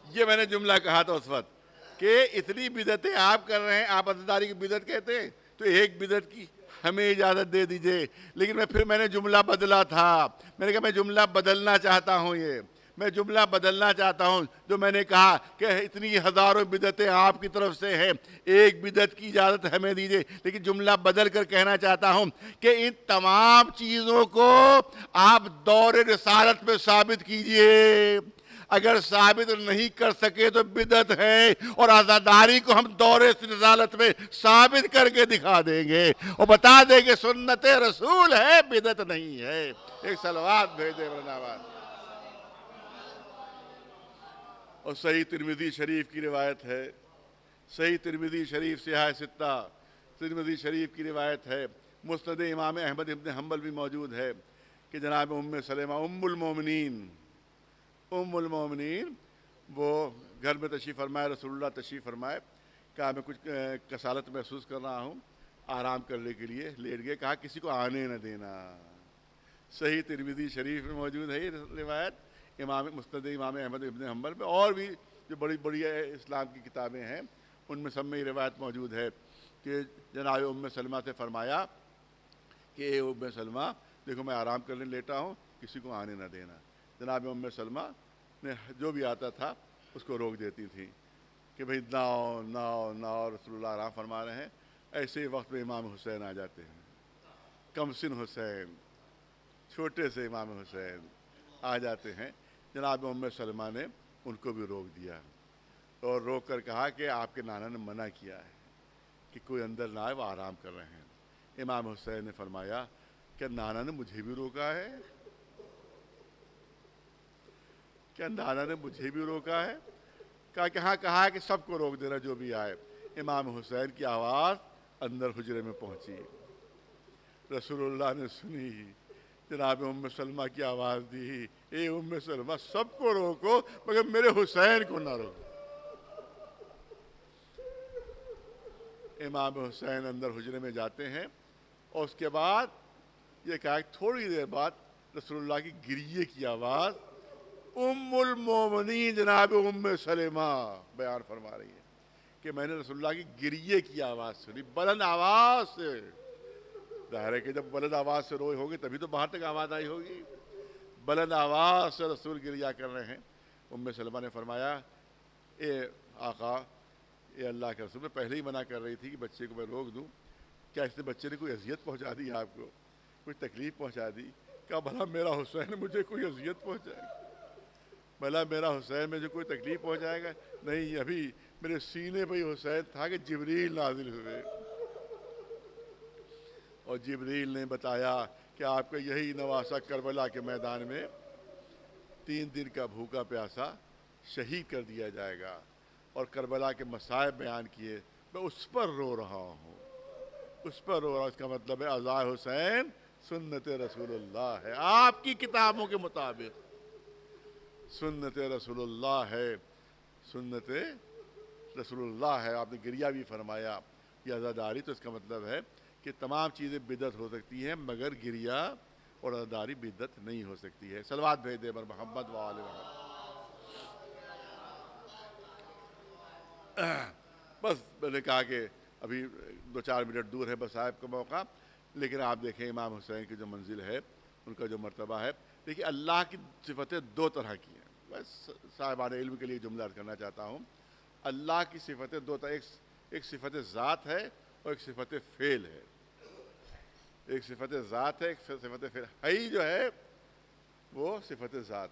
یہ میں نے جملہ کہا تھا اس وقت کہ اتنی بدعتیں آپ کر رہے ہیں, آپ عزاداری کی بدعت کہتے ہیں, تو ایک بدعت کی ہمیں اجازت دے دیجئے. لیکن میں نے جملہ بدلا تھا. میں نے کہا میں جملہ بدلنا چاہتا ہوں, میں جملہ بدلنا چاہتا ہوں. جو میں نے کہا کہ اتنی ہزاروں بدعتیں آپ کی طرف سے ہیں, ایک بدعت کی اجازت ہمیں دیجئے. لیکن جملہ بدل کر کہنا چاہتا ہوں کہ ان تمام چیزوں کو آپ دور رسالت میں ثابت کیجئے. اگر ثابت نہیں کر سکے تو بدعت ہے, اور عزاداری کو ہم دور رسالت میں ثابت کر کے دکھا دیں گے اور بتا دیں گے سنت رسول ہے, بدعت نہیں ہے. ایک صلوات بھیجے برناوات. اور صحیح ترمذی شریف کی روایت ہے, صحیح ترمذی شریف سیاہ ستہ ترمذی شریف کی روایت ہے. مسند امام احمد ابن حنبل بھی موجود ہے کہ جناب ام سلمہ ام المومنین وہ گھر میں تشریف فرمائے, رسول اللہ تشریف فرمائے. کہا میں کچھ کسالت محسوس کر رہا ہوں, آرام کرنے کے لیے لیٹ گئے. کہا کسی کو آنے نہ دینا. صحیح ترمذی شریف میں موجود ہے یہ روایت, مسند امام احمد ابن حنبل میں, اور بھی جو بڑی بڑی اسلام کی کتابیں ہیں ان میں سب میں یہ روایت موجود ہے کہ جناب ام سلمہ سے فرمایا کہ اے ام سلمہ دیکھو میں آرام کرنے لیٹا ہوں، کسی کو آنے نہ دینا۔ جناب ام سلمہ نے جو بھی آتا تھا اس کو روک دیتی تھی کہ بھئی ناؤ ناؤ ناؤ، رسول اللہ آرام فرما رہے ہیں۔ ایسے ہی وقت میں امام حسین آ جاتے ہیں، کم سن حسین، چھوٹے سے امام حسین آ جاتے ہیں۔ جناب ام سلمہ نے ان کو بھی روک دیا اور روک کر کہا کہ آپ کے نانا نے منع کیا ہے کہ کوئی اندر نہ آئے، وہ آرام کر رہے ہیں۔ امام حسین نے فرمایا کہ نانا نے مجھے بھی روکا ہے؟ کیا نانا نے مجھے بھی روکا ہے؟ کہا کہ ہاں، کہا کہ سب کو روک دینا جو بھی آئے۔ امام حسین کی آواز اندر حجرے میں پہنچی، رسول اللہ نے سنی، جناب ام سلمہ کی آواز دی، اے ام سلمہ سب کو روکو مگر میرے حسین کو نہ روکو۔ امام حسین اندر حجرے میں جاتے ہیں اور اس کے بعد یہ کہا کہ تھوڑی دیر بعد رسول اللہ کی گریے کی آواز ام المومنین جناب ام سلمہ بیان فرما رہی ہے کہ میں نے رسول اللہ کی گریے کی آواز سنی، بلند آواز سے۔ ظاہر ہے کہ جب بلند آواز سے روئے ہوگی تبھی تو باہر تک آواز آئی ہوگی۔ بلند آواز سے رسول گریا کر رہے ہیں۔ ام سلمہ نے فرمایا اے آقا، اے اللہ کے رسول، میں پہلے ہی منع کر رہی تھی کہ بچے کو میں روک دوں، کیا اس نے بچے نے کوئی اذیت پہنچا دی آپ کو، کوئی تکلیف پہنچا دی؟ کہا بھلا میرا حسین مجھے کوئی اذیت پہنچائے گا؟ بھلا میرا حسین مجھے کوئی تکلیف پہنچائے گا؟ نہیں، ابھی میرے سینے پہ ہی حسین تھا کہ جبریل نازل ہوئے اور جبریل نے بتایا کہ آپ کا یہی نواسہ کربلا کے میدان میں 3 دن کا بھوکا پیاسا شہید کر دیا جائے گا، اور کربلا کے مصائب بیان کیے، میں اس پر رو رہا ہوں، اس پر رو رہا ہوں۔ اس کا مطلب ہے عزائے حسین سنت رسول اللہ ہے، آپ کی کتابوں کے مطابق سنت رسول اللہ ہے، سنت رسول اللہ ہے۔ آپ نے گریہ بھی فرمایا یہ عزاداری، تو اس کا مطلب ہے کہ تمام چیزیں بدعت ہو سکتی ہیں مگر گریہ اور عزاداری بدعت نہیں ہو سکتی ہے۔ صلوات بھیج دے بر محمد و آل محمد۔ بس میں نے کہا کہ ابھی 2-4 منٹ دور ہے مصائب کا موقع، لیکن آپ دیکھیں امام حسین کی جو منزل ہے، ان کا جو مرتبہ ہے۔ دیکھیے اللہ کی صفتیں 2 طرح کی ہیں، بس صاحبان علم کے لیے جملہ عرض کرنا چاہتا ہوں۔ اللہ کی صفتیں 2 طرح، ایک صفت ذات ہے اور ایک صفت فعل ہے۔ ایک صفت ذات ہے، ایک صفت فعل۔ حی جو ہے وہ صفت ذات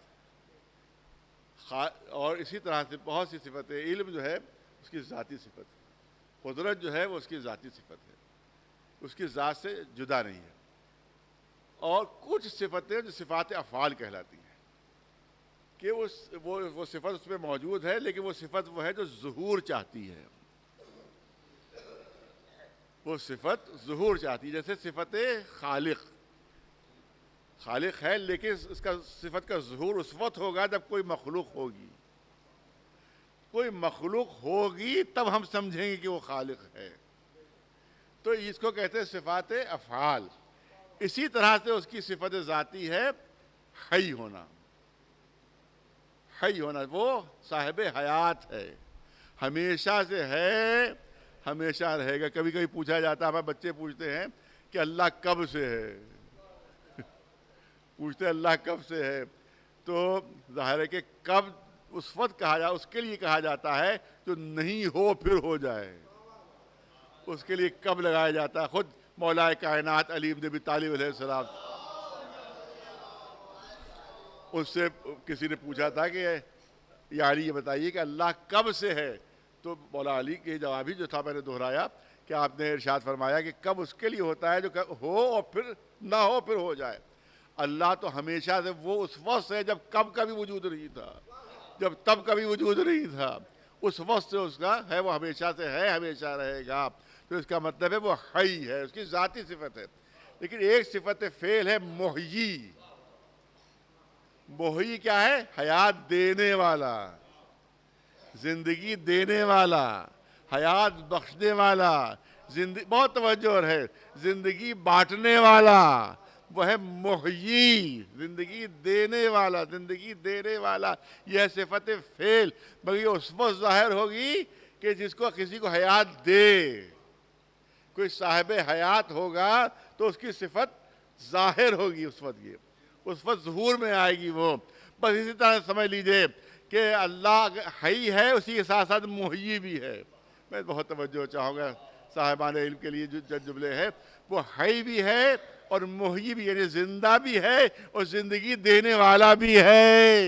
ہے، اور اسی طرح سے بہت سی صفتیں، علم جو ہے اس کی ذاتی صفت ہے، قدرت جو ہے وہ اس کی ذاتی صفت ہے، اس کی ذات سے جدا نہیں ہے۔ اور کچھ صفتیں جو صفات افعال کہلاتی ہیں کہ وہ صفت اس میں موجود ہے، لیکن وہ صفت وہ ہے جو ظہور چاہتی ہے، وہ صفت ظہور چاہتی ہے۔ جیسے صفت خالق، خالق ہے لیکن اس کا صفت کا ظہور اس وقت ہوگا جب کوئی مخلوق ہوگی، کوئی مخلوق ہوگی تب ہم سمجھیں گے کہ وہ خالق ہے، تو اس کو کہتے ہیں صفات افعال۔ اسی طرح سے اس کی صفت ذاتی ہے حی ہونا، حی ہونا، وہ صاحب حیات ہے، ہمیشہ سے ہے، ہمیشہ رہے گا۔ کبھی کبھی پوچھا جاتا ہے، ہمارے بچے پوچھتے ہیں کہ اللہ کب سے ہے، پوچھتے ہیں اللہ کب سے ہے، تو ظاہر ہے کہ کب اس وقت کہا جائے، اس کے لیے کہا جاتا ہے جو نہیں ہو پھر ہو جائے، اس کے لیے کب لگایا جاتا ہے۔ خود مولا کائنات علی بن ابی طالب علیہ السلام، اس سے کسی نے پوچھا تھا کہ یا علی یہ بتائیے کہ اللہ کب سے ہے، تو مولا علی کے جواب ہی جو تھا میں نے دہرایا کہ آپ نے ارشاد فرمایا کہ کب اس کے لیے ہوتا ہے جو ہو اور پھر نہ ہو پھر ہو جائے۔ اللہ تو ہمیشہ سے وہ اس وقت سے جب کب کا بھی وجود نہیں تھا، جب تب کا بھی وجود نہیں تھا، اس وقت سے اس کا ہے، وہ ہمیشہ سے ہے، ہمیشہ رہے گا۔ تو اس کا مطلب ہے وہ حی ہے، اس کی ذاتی صفت ہے۔ لیکن ایک صفت فعل ہے محیی۔ محیی کیا ہے؟ حیات دینے والا، زندگی دینے والا، حیات بخشنے والا، بہت توجہ ہے، زندگی بانٹنے والا، وہ ہے محیی، زندگی دینے والا، زندگی دینے والا، یہ ہے صفت فعل، مگر یہ اس وقت ظاہر ہوگی کہ جس کو کسی کو حیات دے، کوئی صاحب حیات ہوگا تو اس کی صفت ظاہر ہوگی، اس وقت ظہور میں آئے گی وہ. بس اسی طرح سمجھ لیجئے کہ اللہ حی ہے، اسی کے ساتھ ساتھ محیی بھی ہے. میں بہت توجہ چاہوں گا صاحبان علم کے لیے جو جملے ہے، وہ حی بھی ہے اور محیی بھی، یعنی زندہ بھی ہے اور زندگی دینے والا بھی ہے.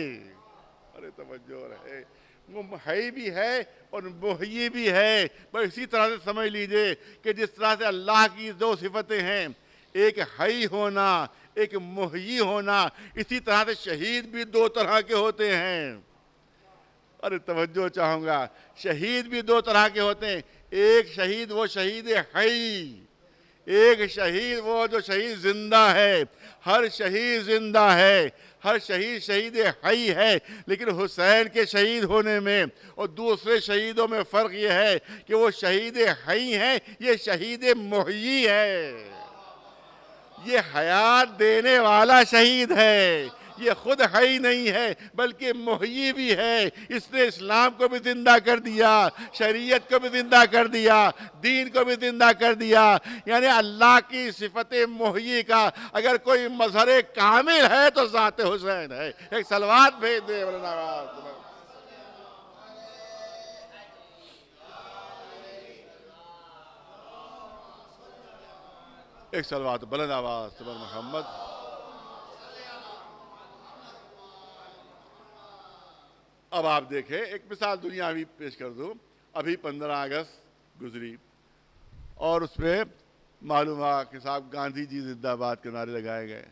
ارے توجہ رہے، وہ حی بھی ہے اور محیی بھی ہے. بس اسی طرح سے سمجھ لیجئے کہ جس طرح سے اللہ کی دو صفتیں ہیں، ایک حی ہونا، ایک محیی ہونا، اسی طرح سے شہید بھی دو طرح کے ہوتے ہیں. ارے توجہ چاہوں گا، شہید بھی دو طرح کے ہوتے ہیں. ایک شہید وہ شہید حی، ایک شہید وہ جو شہید زندہ ہے. ہر شہید زندہ ہے، ہر شہید شہید حی ہے. لیکن حسین کے شہید ہونے میں اور دوسرے شہیدوں میں فرق یہ ہے کہ وہ شہید حی ہیں، یہ شہید محیی ہے. یہ حیات دینے والا شہید ہے، یہ خود حی نہیں ہے بلکہ محیی بھی ہے. اس نے اسلام کو بھی زندہ کر دیا، شریعت کو بھی زندہ کر دیا، دین کو بھی زندہ کر دیا. یعنی اللہ کی صفت محیی کا اگر کوئی مظہر کامل ہے تو ذات حسین ہے. ایک صلوات بھیج دے مولانا. ایک صلوات بلند آواز پر محمد. اب آپ دیکھیں، ایک مثال دنیاوی پیش کر دوں. ابھی 15 اگست گزری اور اس پہ معلوم ہوا کہ صاحب گاندھی جی زندہ باد کے نعرے لگائے گئے.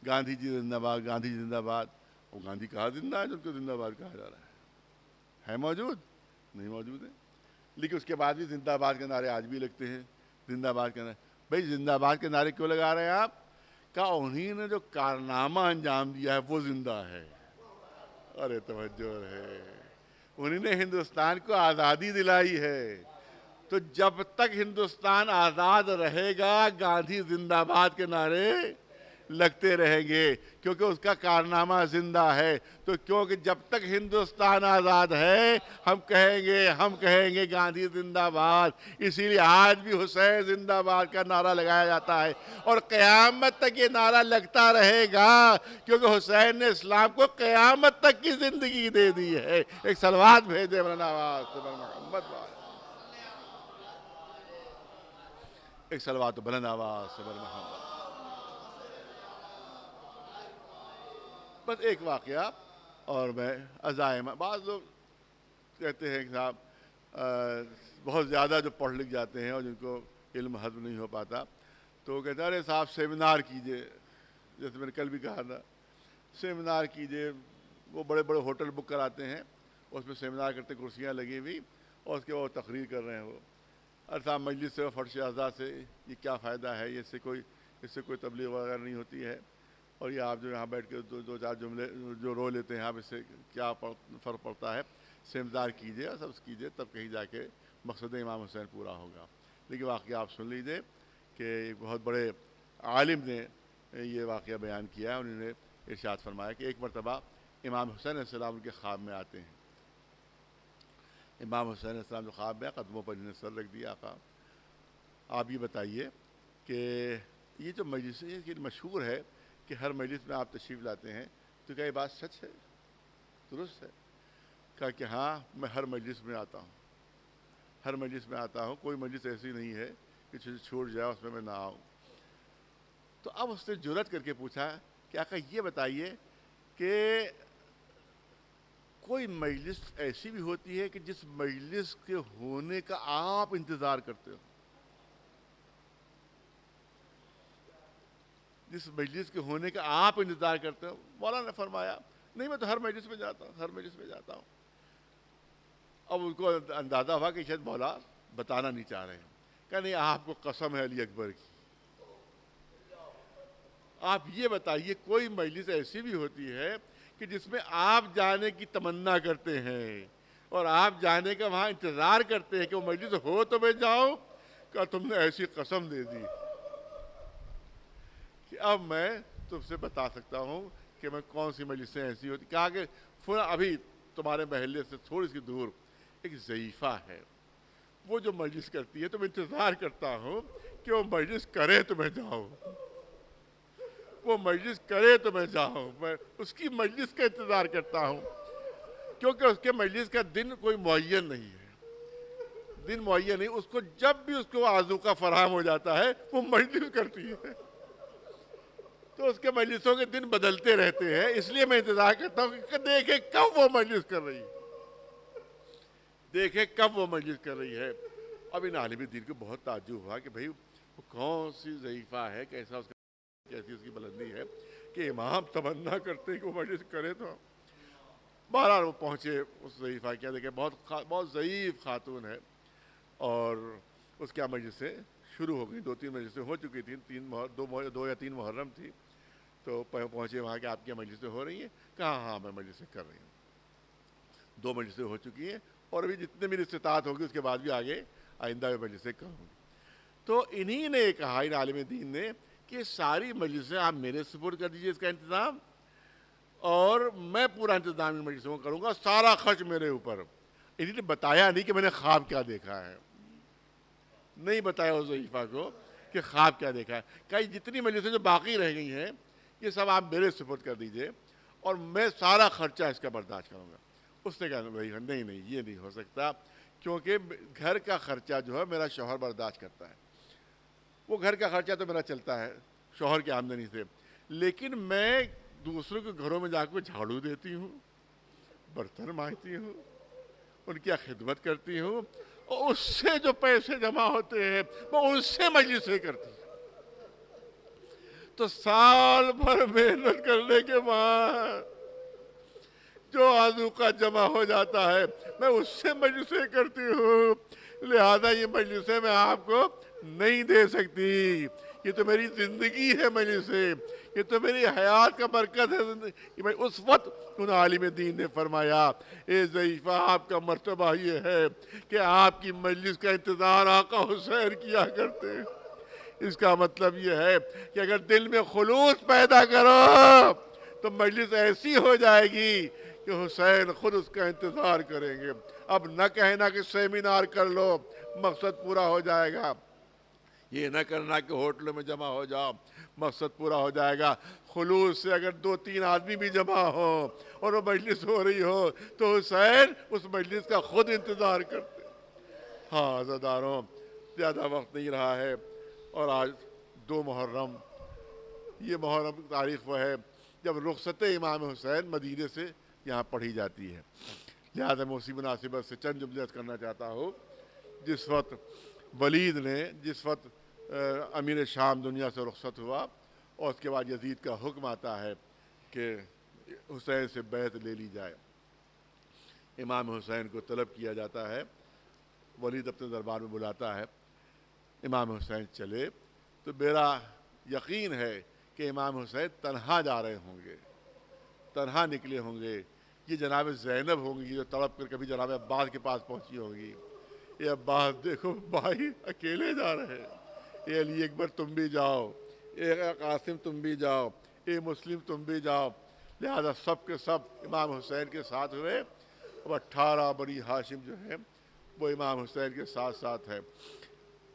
گاندھی جی زندہ باد، گاندھی جی زندہ باد. وہ گاندھی کہاں زندہ ہے جن کو زندہ باد کہا جا رہا ہے موجود؟ نہیں موجود ہے. لیکن اس کے بعد بھی زندہ باد کے نعرے آج بھی لگتے ہیں. زندہ باد کے نعرے، بھئی زندہ باد کے نعرے کیوں لگا رہے ہیں آپ؟ کہا انہی نے جو کارنامہ انجام دیا ہے وہ زندہ ہے. ارے توجہ ہے، انہی نے ہندوستان کو آزادی دلائی ہے. تو جب تک ہندوستان آزاد رہے گا گاندھی زندہ باد کے نعرے لگتے رہیں گے، کیونکہ اس کا کارنامہ زندہ ہے. تو کیونکہ جب تک ہندوستان آزاد ہے ہم کہیں گے گاندھی زندہ باد. اسی لیے آج بھی حسین زندہ باد کا نعرہ لگایا جاتا ہے اور قیامت تک یہ نعرہ لگتا رہے گا، کیونکہ حسین نے اسلام کو قیامت تک کی زندگی دے دی ہے. ایک صلوات بھیجے مولانا محمد. ایک صلوات بلند آواز سے محمد. بس ایک واقعہ اور میں عزائم. بعض لوگ کہتے ہیں کہ صاحب بہت زیادہ جو پڑھ لکھ جاتے ہیں اور جن کو علم ہضم نہیں ہو پاتا تو وہ کہتے ہیں ارے صاحب سیمینار کیجئے. جیسے میں نے کل بھی کہا تھا، سیمینار کیجئے. وہ بڑے بڑے ہوٹل بک کراتے ہیں، اس میں سیمینار کرتے، کرسیاں لگی ہوئی اور اس کے وہ تقریر کر رہے ہیں. وہ ارے صاحب مجلس سے فرش اعضاء سے یہ کیا فائدہ ہے؟ اس سے کوئی تبلیغ وغیرہ نہیں ہوتی ہے. اور یہ آپ جو یہاں بیٹھ کے دو چار جملے جو رو لیتے ہیں آپ، اس سے کیا فرق پڑتا ہے؟ سیمینار کیجئے اور سب کیجئے، تب کہیں جا کے مقصد امام حسین پورا ہوگا. لیکن واقعہ آپ سن لیجئے کہ ایک بہت بڑے عالم نے یہ واقعہ بیان کیا ہے. انہوں نے ارشاد فرمایا کہ ایک مرتبہ امام حسین علیہ السلام ان کے خواب میں آتے ہیں. امام حسین علیہ السلام جو خواب میں قدموں پر انہوں نے سر رکھ دیا. آقا آپ یہ بتائیے کہ یہ جو مجلس ہے یہ مشہور ہے کہ ہر مجلس میں آپ تشریف لاتے ہیں، تو کیا یہ بات سچ ہے، درست ہے؟ کہا کہ ہاں میں ہر مجلس میں آتا ہوں، ہر مجلس میں آتا ہوں. کوئی مجلس ایسی نہیں ہے کہ چھوٹ جائے اس میں نہ آؤں. تو اب اس نے جرأت کر کے پوچھا کہ آقا یہ بتائیے کہ کوئی مجلس ایسی بھی ہوتی ہے کہ جس مجلس کے ہونے کا آپ انتظار کرتے ہو؟ جس مجلس کے ہونے کا آپ انتظار کرتے ہو؟ مولانا نے فرمایا نہیں میں تو ہر مجلس میں جاتا ہوں، ہر مجلس میں جاتا ہوں. اب ان کو اندازہ ہوا کہ شاید مولا بتانا نہیں چاہ رہے ہیں. کہ نہیں آپ کو قسم ہے علی اکبر کی، آپ یہ بتائیے کوئی مجلس ایسی بھی ہوتی ہے کہ جس میں آپ جانے کی تمنا کرتے ہیں اور آپ جانے کا وہاں انتظار کرتے ہیں کہ وہ مجلس ہو تو میں جاؤں؟ کہ تم نے ایسی قسم دے دی کہ اب میں تم سے بتا سکتا ہوں کہ میں کون سی مجلسیں ایسی ہوتی. کہا کہ ابھی تمہارے محلے سے تھوڑی سی دور ایک ضعیفہ ہے, وہ جو مجلس کرتی ہے تو میں انتظار کرتا ہوں کہ وہ مجلس کرے تو میں جاؤں, وہ مجلس کرے تو میں جاؤں, میں اس کی مجلس کا انتظار کرتا ہوں, کیونکہ اس کے مجلس کا دن کوئی معین نہیں ہے, دن معین نہیں, اس کو جب بھی اس کو آذوقہ فراہم ہو جاتا ہے وہ مجلس کرتی ہے. تو اس کے مجلسوں کے دن بدلتے رہتے ہیں, اس لیے میں انتظار کرتا ہوں کہ دیکھیں کب وہ مجلس کر رہی ہے, دیکھیں کب وہ مجلس کر رہی ہے. اب ان عالم دین کو بہت تعجب ہوا کہ بھئی وہ کون سی ضعیفہ ہے, کیسا اس کا, کیسی اس کی بلندی ہے کہ امام تمنا کرتے ہیں کہ وہ مجلس کرے. تو بہرحال وہ پہنچے اس ضعیفہ کیا, دیکھیں بہت ضعیف خاتون ہے, اور اس کے مجلسیں شروع ہو گئی, 2-3 مجلسیں ہو چکی تھیں, 2 یا 3 محرم تھی. تو پہنچے وہاں کہ آپ کی مجلسیں ہو رہی ہیں, کہا ہاں میں مجلسیں کر رہی ہوں, 2 مجلسیں ہو چکی ہیں, اور ابھی جتنے میری استطاعت ہوگی اس کے بعد بھی آگے آئندہ بھی مجلسیں کروں گی. تو انہی نے کہا, ان عالم دین نے, کہ ساری مجلسیں آپ میرے سپرد کر دیجئے اس کا انتظام, اور میں پورا انتظام ان مجلسوں کو کروں گا, سارا خرچ میرے اوپر. انہی نے بتایا نہیں کہ میں نے خواب کیا دیکھا ہے, نہیں بتایا اس ضعیفہ کو کہ خواب کیا دیکھا ہے. کہ جتنی مجلسیں جو باقی رہ گئی ہیں یہ سب آپ میرے سپرد کر دیجئے, اور میں سارا خرچہ اس کا برداشت کروں گا. اس نے کہا بھائی نہیں یہ نہیں ہو سکتا, کیونکہ گھر کا خرچہ جو ہے میرا شوہر برداشت کرتا ہے, وہ گھر کا خرچہ تو میرا چلتا ہے شوہر کی آمدنی سے, لیکن میں دوسروں کے گھروں میں جا کے جھاڑو دیتی ہوں, برتن مانجتی ہوں, ان کی خدمت کرتی ہوں, اور اس سے جو پیسے جمع ہوتے ہیں میں ان سے مجلسیں کرتی ہوں. تو سال بھر محنت کرنے کے بعد جو آذوقہ جمع ہو جاتا ہے میں اس سے مجلسیں کرتی ہوں, لہذا یہ مجلسیں میں آپ کو نہیں دے سکتی, یہ تو میری زندگی ہے مجلسیں, یہ تو میری حیات کا مرکز ہے زندگی. اس وقت ان عالم دین نے فرمایا, اے ضعیفہ آپ کا مرتبہ یہ ہے کہ آپ کی مجلس کا انتظار آقا حسین کیا کرتے. اس کا مطلب یہ ہے کہ اگر دل میں خلوص پیدا کرو تو مجلس ایسی ہو جائے گی کہ حسین خود اس کا انتظار کریں گے. اب نہ کہنا کہ سیمینار کر لو مقصد پورا ہو جائے گا, یہ نہ کرنا کہ ہوٹلوں میں جمع ہو جاؤ مقصد پورا ہو جائے گا. خلوص سے اگر 2-3 آدمی بھی جمع ہو اور وہ مجلس ہو رہی ہو تو حسین اس مجلس کا خود انتظار کرتے. ہاں عزاداروں, زیادہ وقت نہیں رہا ہے, اور آج 2 محرم, یہ محرم کی تاریخ وہ ہے جب رخصت امام حسین مدینے سے یہاں پڑھی جاتی ہے. لہذا میں اسی مناسبت سے چند جملے کرنا چاہتا ہوں. جس وقت ولید نے, جس وقت امیر شام دنیا سے رخصت ہوا, اور اس کے بعد یزید کا حکم آتا ہے کہ حسین سے بیعت لے لی جائے, امام حسین کو طلب کیا جاتا ہے, ولید اپنے دربار میں بلاتا ہے, امام حسین چلے تو میرا یقین ہے کہ امام حسین تنہا جا رہے ہوں گے, تنہا نکلے ہوں گے. یہ جناب زینب ہوں گی جو تڑپ کر کبھی جناب عباس کے پاس پہنچی ہوں گی, یہ عباس دیکھو بھائی اکیلے جا رہے ہیں, اے علی اکبر تم بھی جاؤ, اے قاسم تم بھی جاؤ, اے مسلم تم بھی جاؤ. لہذا سب کے سب امام حسین کے ساتھ ہوئے, اور 18 بنی ہاشم جو ہیں وہ امام حسین کے ساتھ ساتھ ہے.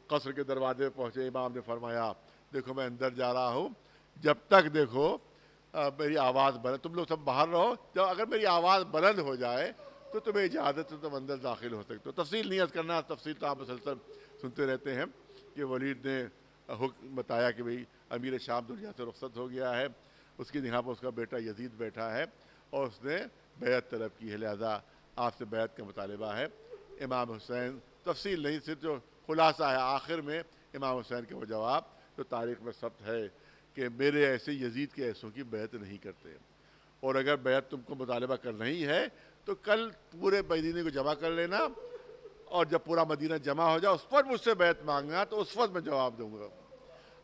قصر کے دروازے پہ پہنچے, امام نے فرمایا دیکھو میں اندر جا رہا ہوں, جب تک دیکھو میری آواز بلند, تم لوگ سب باہر رہو, جب اگر میری آواز بلند ہو جائے تو تمہیں اجازت ہے تم اندر داخل ہو سکتے ہو. تفصیل نہیں عرض کرنا, تفصیل تو آپ مسلسل سنتے رہتے ہیں کہ ولید نے حکم بتایا کہ بھئی امیر شام دنیا سے رخصت ہو گیا ہے, اس کی جگہ پر اس کا بیٹا یزید بیٹھا ہے, اور اس نے بیعت طلب کی ہے, لہذا آپ سے بیعت کا مطالبہ ہے. امام حسین, تفصیل نہیں, صرف جو خلاصہ ہے آخر میں امام حسین کے وہ جواب تو تاریخ میں ثبت ہے کہ میرے ایسے یزید کے ایسوں کی بیعت نہیں کرتے, اور اگر بیعت تم کو مطالبہ کرنا ہی ہے تو کل پورے مدینے کو جمع کر لینا, اور جب پورا مدینہ جمع ہو جائے اس پر مجھ سے بیعت مانگنا, تو اس وقت میں جواب دوں گا.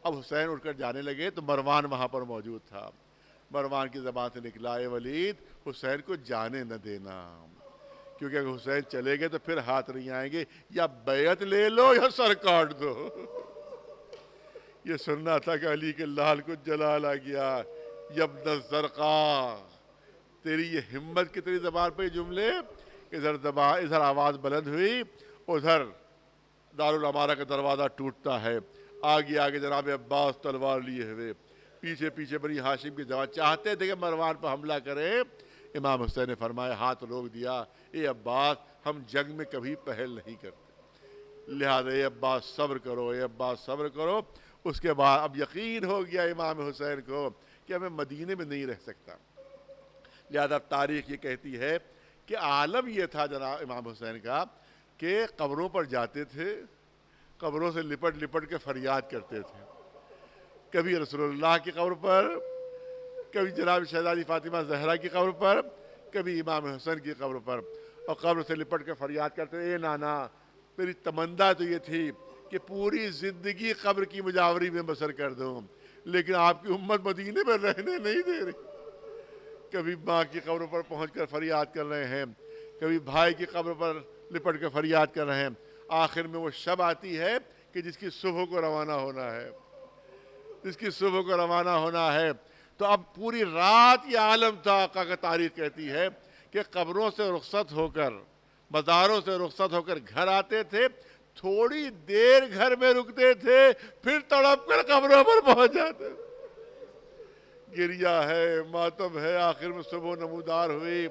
اب حسین اٹھ کر جانے لگے تو مروان وہاں پر موجود تھا. مروان کی زبان سے نکلا, اے ولید حسین کو جانے نہ دینا, کیونکہ اگر حسین چلے گئے تو پھر ہاتھ نہیں آئیں گے, یا بیعت لے لو یا سر کاٹ دو. یہ سننا تھا کہ علی کے لال کو جلال آ گیا، یبن الزرقاء، تیری یہ ہمت کہ تیری زبان پہ یہ جملے، ادھر آواز بلند ہوئی، ادھر دارالعمارہ کا دروازہ ٹوٹتا ہے، آگے آگے جناب عباس تلوار لیے ہوئے، پیچھے پیچھے بنی ہاشم کے جوان چاہتے تھے کہ مروان پہ حملہ کرے۔ امام حسین نے فرمایا، ہاتھ روک دیا، اے عباس ہم جنگ میں کبھی پہل نہیں کرتے، لہذا اے عباس صبر کرو، اے عباس صبر کرو۔ اس کے بعد اب یقین ہو گیا امام حسین کو کہ میں مدینے میں نہیں رہ سکتا، لہذا تاریخ یہ کہتی ہے کہ عالم یہ تھا جناب امام حسین کا کہ قبروں پر جاتے تھے، قبروں سے لپٹ لپٹ کے فریاد کرتے تھے، کبھی رسول اللہ کی قبر پر، کبھی جناب شہزادی فاطمہ زہرا کی قبر پر، کبھی امام حسین کی قبر پر، اور قبر سے لپٹ کے فریاد کرتے، اے نانا میری تمنا تو یہ تھی کہ پوری زندگی قبر کی مجاوری میں بسر کر دوں، لیکن آپ کی امت مدینے میں رہنے نہیں دے رہی۔ کبھی ماں کی قبر پر پہنچ کر فریاد کر رہے ہیں، کبھی بھائی کی قبر پر لپٹ کے فریاد کر رہے ہیں، آخر میں وہ شب آتی ہے کہ جس کی صبح کو روانہ ہونا ہے، جس کی صبح کو روانہ ہونا ہے۔ تو اب پوری رات یہ عالم تھا، آقا کا تاریخ کہتی ہے کہ قبروں سے رخصت ہو کر، مزاروں سے رخصت ہو کر گھر آتے تھے، تھوڑی دیر گھر میں رکتے تھے، پھر تڑپ کر قبروں پر پہنچ جاتے، گریہ ہے، ماتم ہے، آخر میں صبح نمودار ہوئی،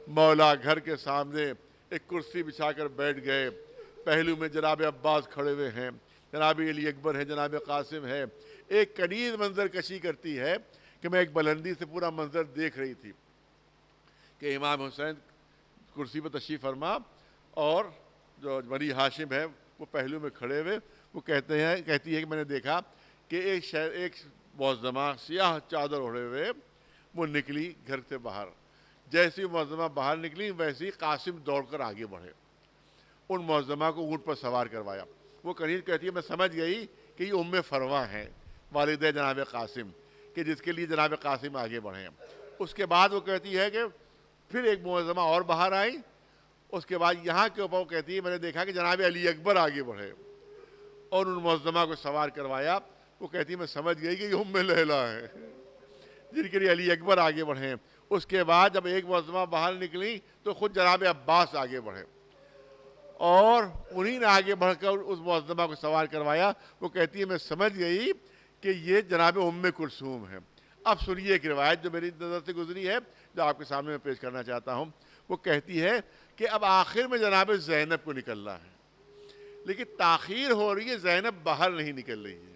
مولا گھر کے سامنے ایک کرسی بچھا کر بیٹھ گئے، پہلو میں جناب عباس کھڑے ہوئے ہیں، جناب علی اکبر ہے، جناب قاسم ہے، ایک کنیز منظر کشی کرتی ہے کہ میں ایک بلندی سے پورا منظر دیکھ رہی تھی کہ امام حسین کرسی پر تشریف فرما اور جو بنی ہاشم ہے وہ پہلو میں کھڑے ہوئے، وہ کہتی ہے کہ میں نے دیکھا کہ ایک معظمہ سیاہ چادر اوڑھے ہوئے وہ نکلی گھر سے باہر، جیسی معظمہ باہر نکلی ویسی قاسم دوڑ کر آگے بڑھے، ان معظمہ کو اونٹ پر سوار کروایا۔ وہ کنیز کہتی ہے میں سمجھ گئی کہ یہ ام فروا ہیں، والدہ جناب قاسم، کہ جس کے لیے جناب قاسم آگے بڑھے ہیں۔ اس کے بعد وہ کہتی ہے کہ پھر ایک معظمہ اور باہر آئی، اس کے بعد یہاں کے اوپر وہ کہتی ہے میں نے دیکھا کہ جناب علی اکبر آگے بڑھے اور ان معظمہ کو سوار کروایا۔ وہ کہتی ہے میں سمجھ گئی کہ یہ ام لیلا ہے جن کے لیے علی اکبر آگے بڑھے۔ اس کے بعد جب ایک معظمہ باہر نکلی تو خود جناب عباس آگے بڑھے اور انہی نے آگے بڑھ کر اس معظمہ کو سوار کروایا۔ وہ کہتی ہے میں سمجھ گئی کہ یہ جناب ام کلثوم ہے۔ اب سنیے ایک روایت جو میری نظر سے گزری ہے، جو آپ کے سامنے میں پیش کرنا چاہتا ہوں۔ وہ کہتی ہے کہ اب آخر میں جناب زینب کو نکلنا ہے، لیکن تاخیر ہو رہی ہے، زینب باہر نہیں نکل رہی ہے۔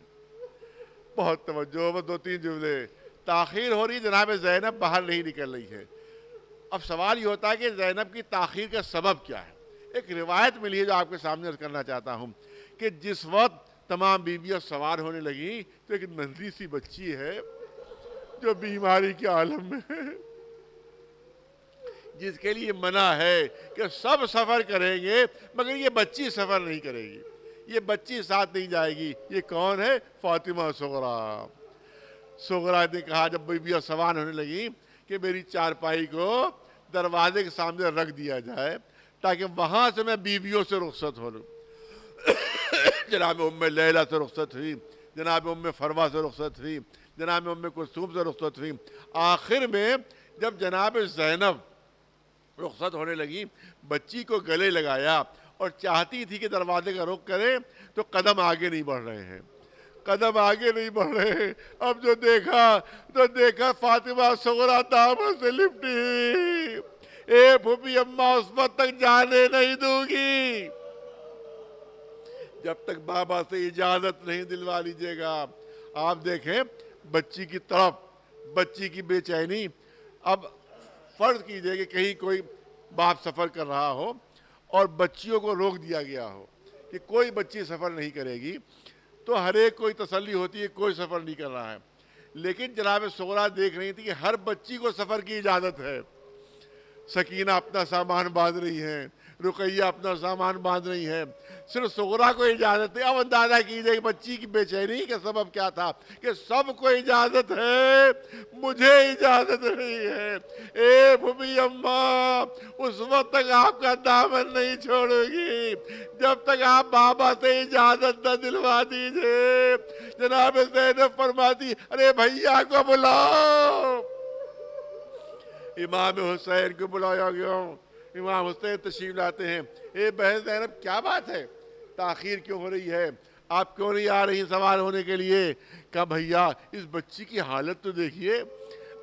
بہت توجہ، بس 2-3 جملے، تاخیر ہو رہی ہے، جناب زینب باہر نہیں نکل رہی ہے۔ اب سوال یہ ہوتا ہے کہ زینب کی تاخیر کا سبب کیا ہے؟ ایک روایت ملی ہے جو آپ کے سامنے عرض کرنا چاہتا ہوں کہ جس وقت تمام بیویاں سوار ہونے لگیں تو ایک ننھی سی بچی ہے جو بیماری کے عالم میں ہے، جس کے لیے منع ہے کہ سب سفر کریں گے مگر یہ بچی سفر نہیں کرے گی، یہ بچی ساتھ نہیں جائے گی۔ یہ کون ہے؟ فاطمہ صغریٰ۔ صغریٰ نے کہا جب بیویاں سوار ہونے لگیں کہ میری چارپائی کو دروازے کے سامنے رکھ دیا جائے تاکہ وہاں سے میں بیویوں سے رخصت ہو لوں۔ جناب ام لیلا سے رخصت ہوئی، جناب ام فروا سے رخصت ہوئی، جناب ام کلثوم سے رخصت ہوئی۔ آخر میں جب جناب زینب رخصت ہونے لگی، بچی کو گلے لگایا اور چاہتی تھی کہ دروازے کا رخ کرے تو قدم آگے نہیں بڑھ رہے ہیں، قدم آگے نہیں بڑھ رہے ہیں۔ اب جو دیکھا فاطمہ صغریٰ دامن سے لپٹی، اے پھوپھی اماں اس وقت تک جانے نہیں دوں گی جب تک بابا سے اجازت نہیں دلوا لیجیے گا۔ آپ دیکھیں بچی کی تڑپ، بچی کی بے چینی۔ اب فرض کیجئے کہ کہیں کوئی باپ سفر کر رہا ہو اور بچیوں کو روک دیا گیا ہو کہ کوئی بچی سفر نہیں کرے گی، تو ہر ایک کوئی تسلی ہوتی ہے کوئی سفر نہیں کر رہا ہے، لیکن جناب صغریٰ دیکھ رہی تھی کہ ہر بچی کو سفر کی اجازت ہے، سکینہ اپنا سامان باندھ رہی ہیں، رقیہ اپنا سامان باندھ رہی ہیں، صرف صغرا کو اجازت ہے۔ اب اندازہ کیجئے کہ بچی کی بے چینی کا سبب کیا تھا کہ سب کو اجازت ہے، مجھے اجازت نہیں ہے۔ اے بھومی اماں، اس وقت تک آپ کا دامن نہیں چھوڑے گی جب تک آپ بابا سے اجازت نہ دلوا دیجئے۔ جناب زینب فرماتی ارے بھیا کو بلاؤ۔ امام حسین کو بلایا گیا، امام حسین تشریف لاتے ہیں۔ اے بہن زینب کیا بات ہے، تاخیر کیوں ہو رہی ہے، آپ کیوں نہیں آ رہی سوال ہونے کے لیے؟ کہا بھیا اس بچی کی حالت تو دیکھیے،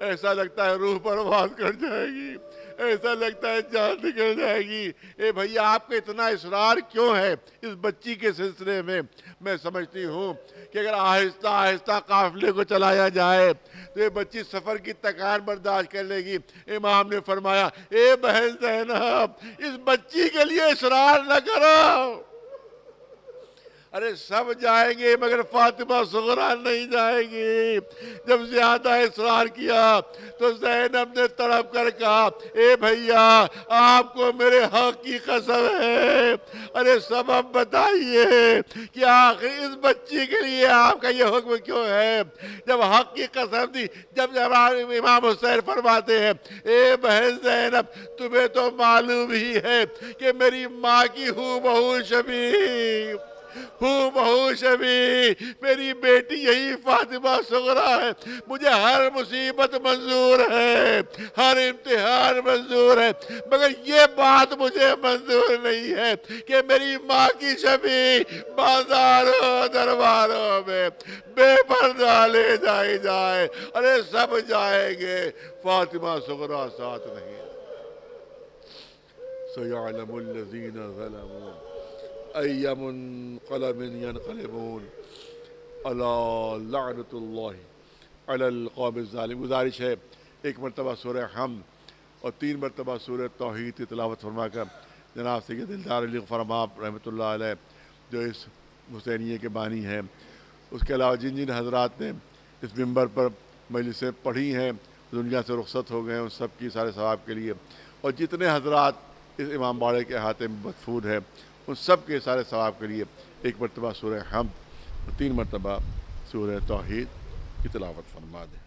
ایسا لگتا ہے روح پرواز کر جائے گی، ایسا لگتا ہے جان نکل جائے گی۔ اے بھیا آپ کا اتنا اصرار کیوں ہے اس بچی کے سلسلے میں؟ میں سمجھتی ہوں کہ اگر آہستہ آہستہ قافلے کو چلایا جائے تو یہ بچی سفر کی تکان برداشت کر لے گی۔ امام نے فرمایا اے بہن زینب اس بچی کے لیے اصرار نہ کرو، ارے سب جائیں گے مگر فاطمہ صغرا نہیں جائے گی۔ جب زیادہ اصرار کیا تو زینب نے تڑپ کر کہا اے بھیا آپ کو میرے حق کی قسم ہے، ارے سبب بتائیے کہ آخر اس بچی کے لیے آپ کا یہ حکم کیوں ہے؟ جب حق کی قسم دی، جب امام حسین فرماتے ہیں اے بہن زینب تمہیں تو معلوم ہی ہے کہ میری ماں کی ہو بہو شبیہ میری بیٹی یہی فاطمہ صغرا ہے، مجھے ہر مصیبت منظور ہے، ہر امتحان منظور ہے، مگر یہ بات مجھے منظور نہیں ہے کہ میری ماں کی شبیہ بازاروں درباروں میں بے پردہ لے جائے۔ ارے سب جائیں گے، فاطمہ صغرا ساتھ نہیں۔ سَيَعْلَمُ الَّذِينَ ظَلَمُوا أَيَّ مُنقَلَبٍ يَنقَلِبُونَ أَلَا لَعْنَةُ اللَّهِ عَلَى الْقَوْمِ الظَّالِمِينَ۔ گزارش ہے ایک مرتبہ سورہ حمد اور 3 مرتبہ سورہ توحید کی تلاوت فرما کر جناب سید دلدار علی فرماب رحمۃ اللہ علیہ جو اس حسینیے کے بانی ہیں، اس کے علاوہ جن جن حضرات نے اس منبر پر مجلسیں پڑھی ہیں دنیا سے رخصت ہو گئے ہیں، ان سب کی سارے ثواب کے لیے، اور جتنے حضرات اس امام باڑے کے احاطے میں مدفون ہیں ان سب کے سارے ثواب کے لیے ایک مرتبہ سورہ حمد اور 3 مرتبہ سورہ توحید کی تلاوت فرما دیں۔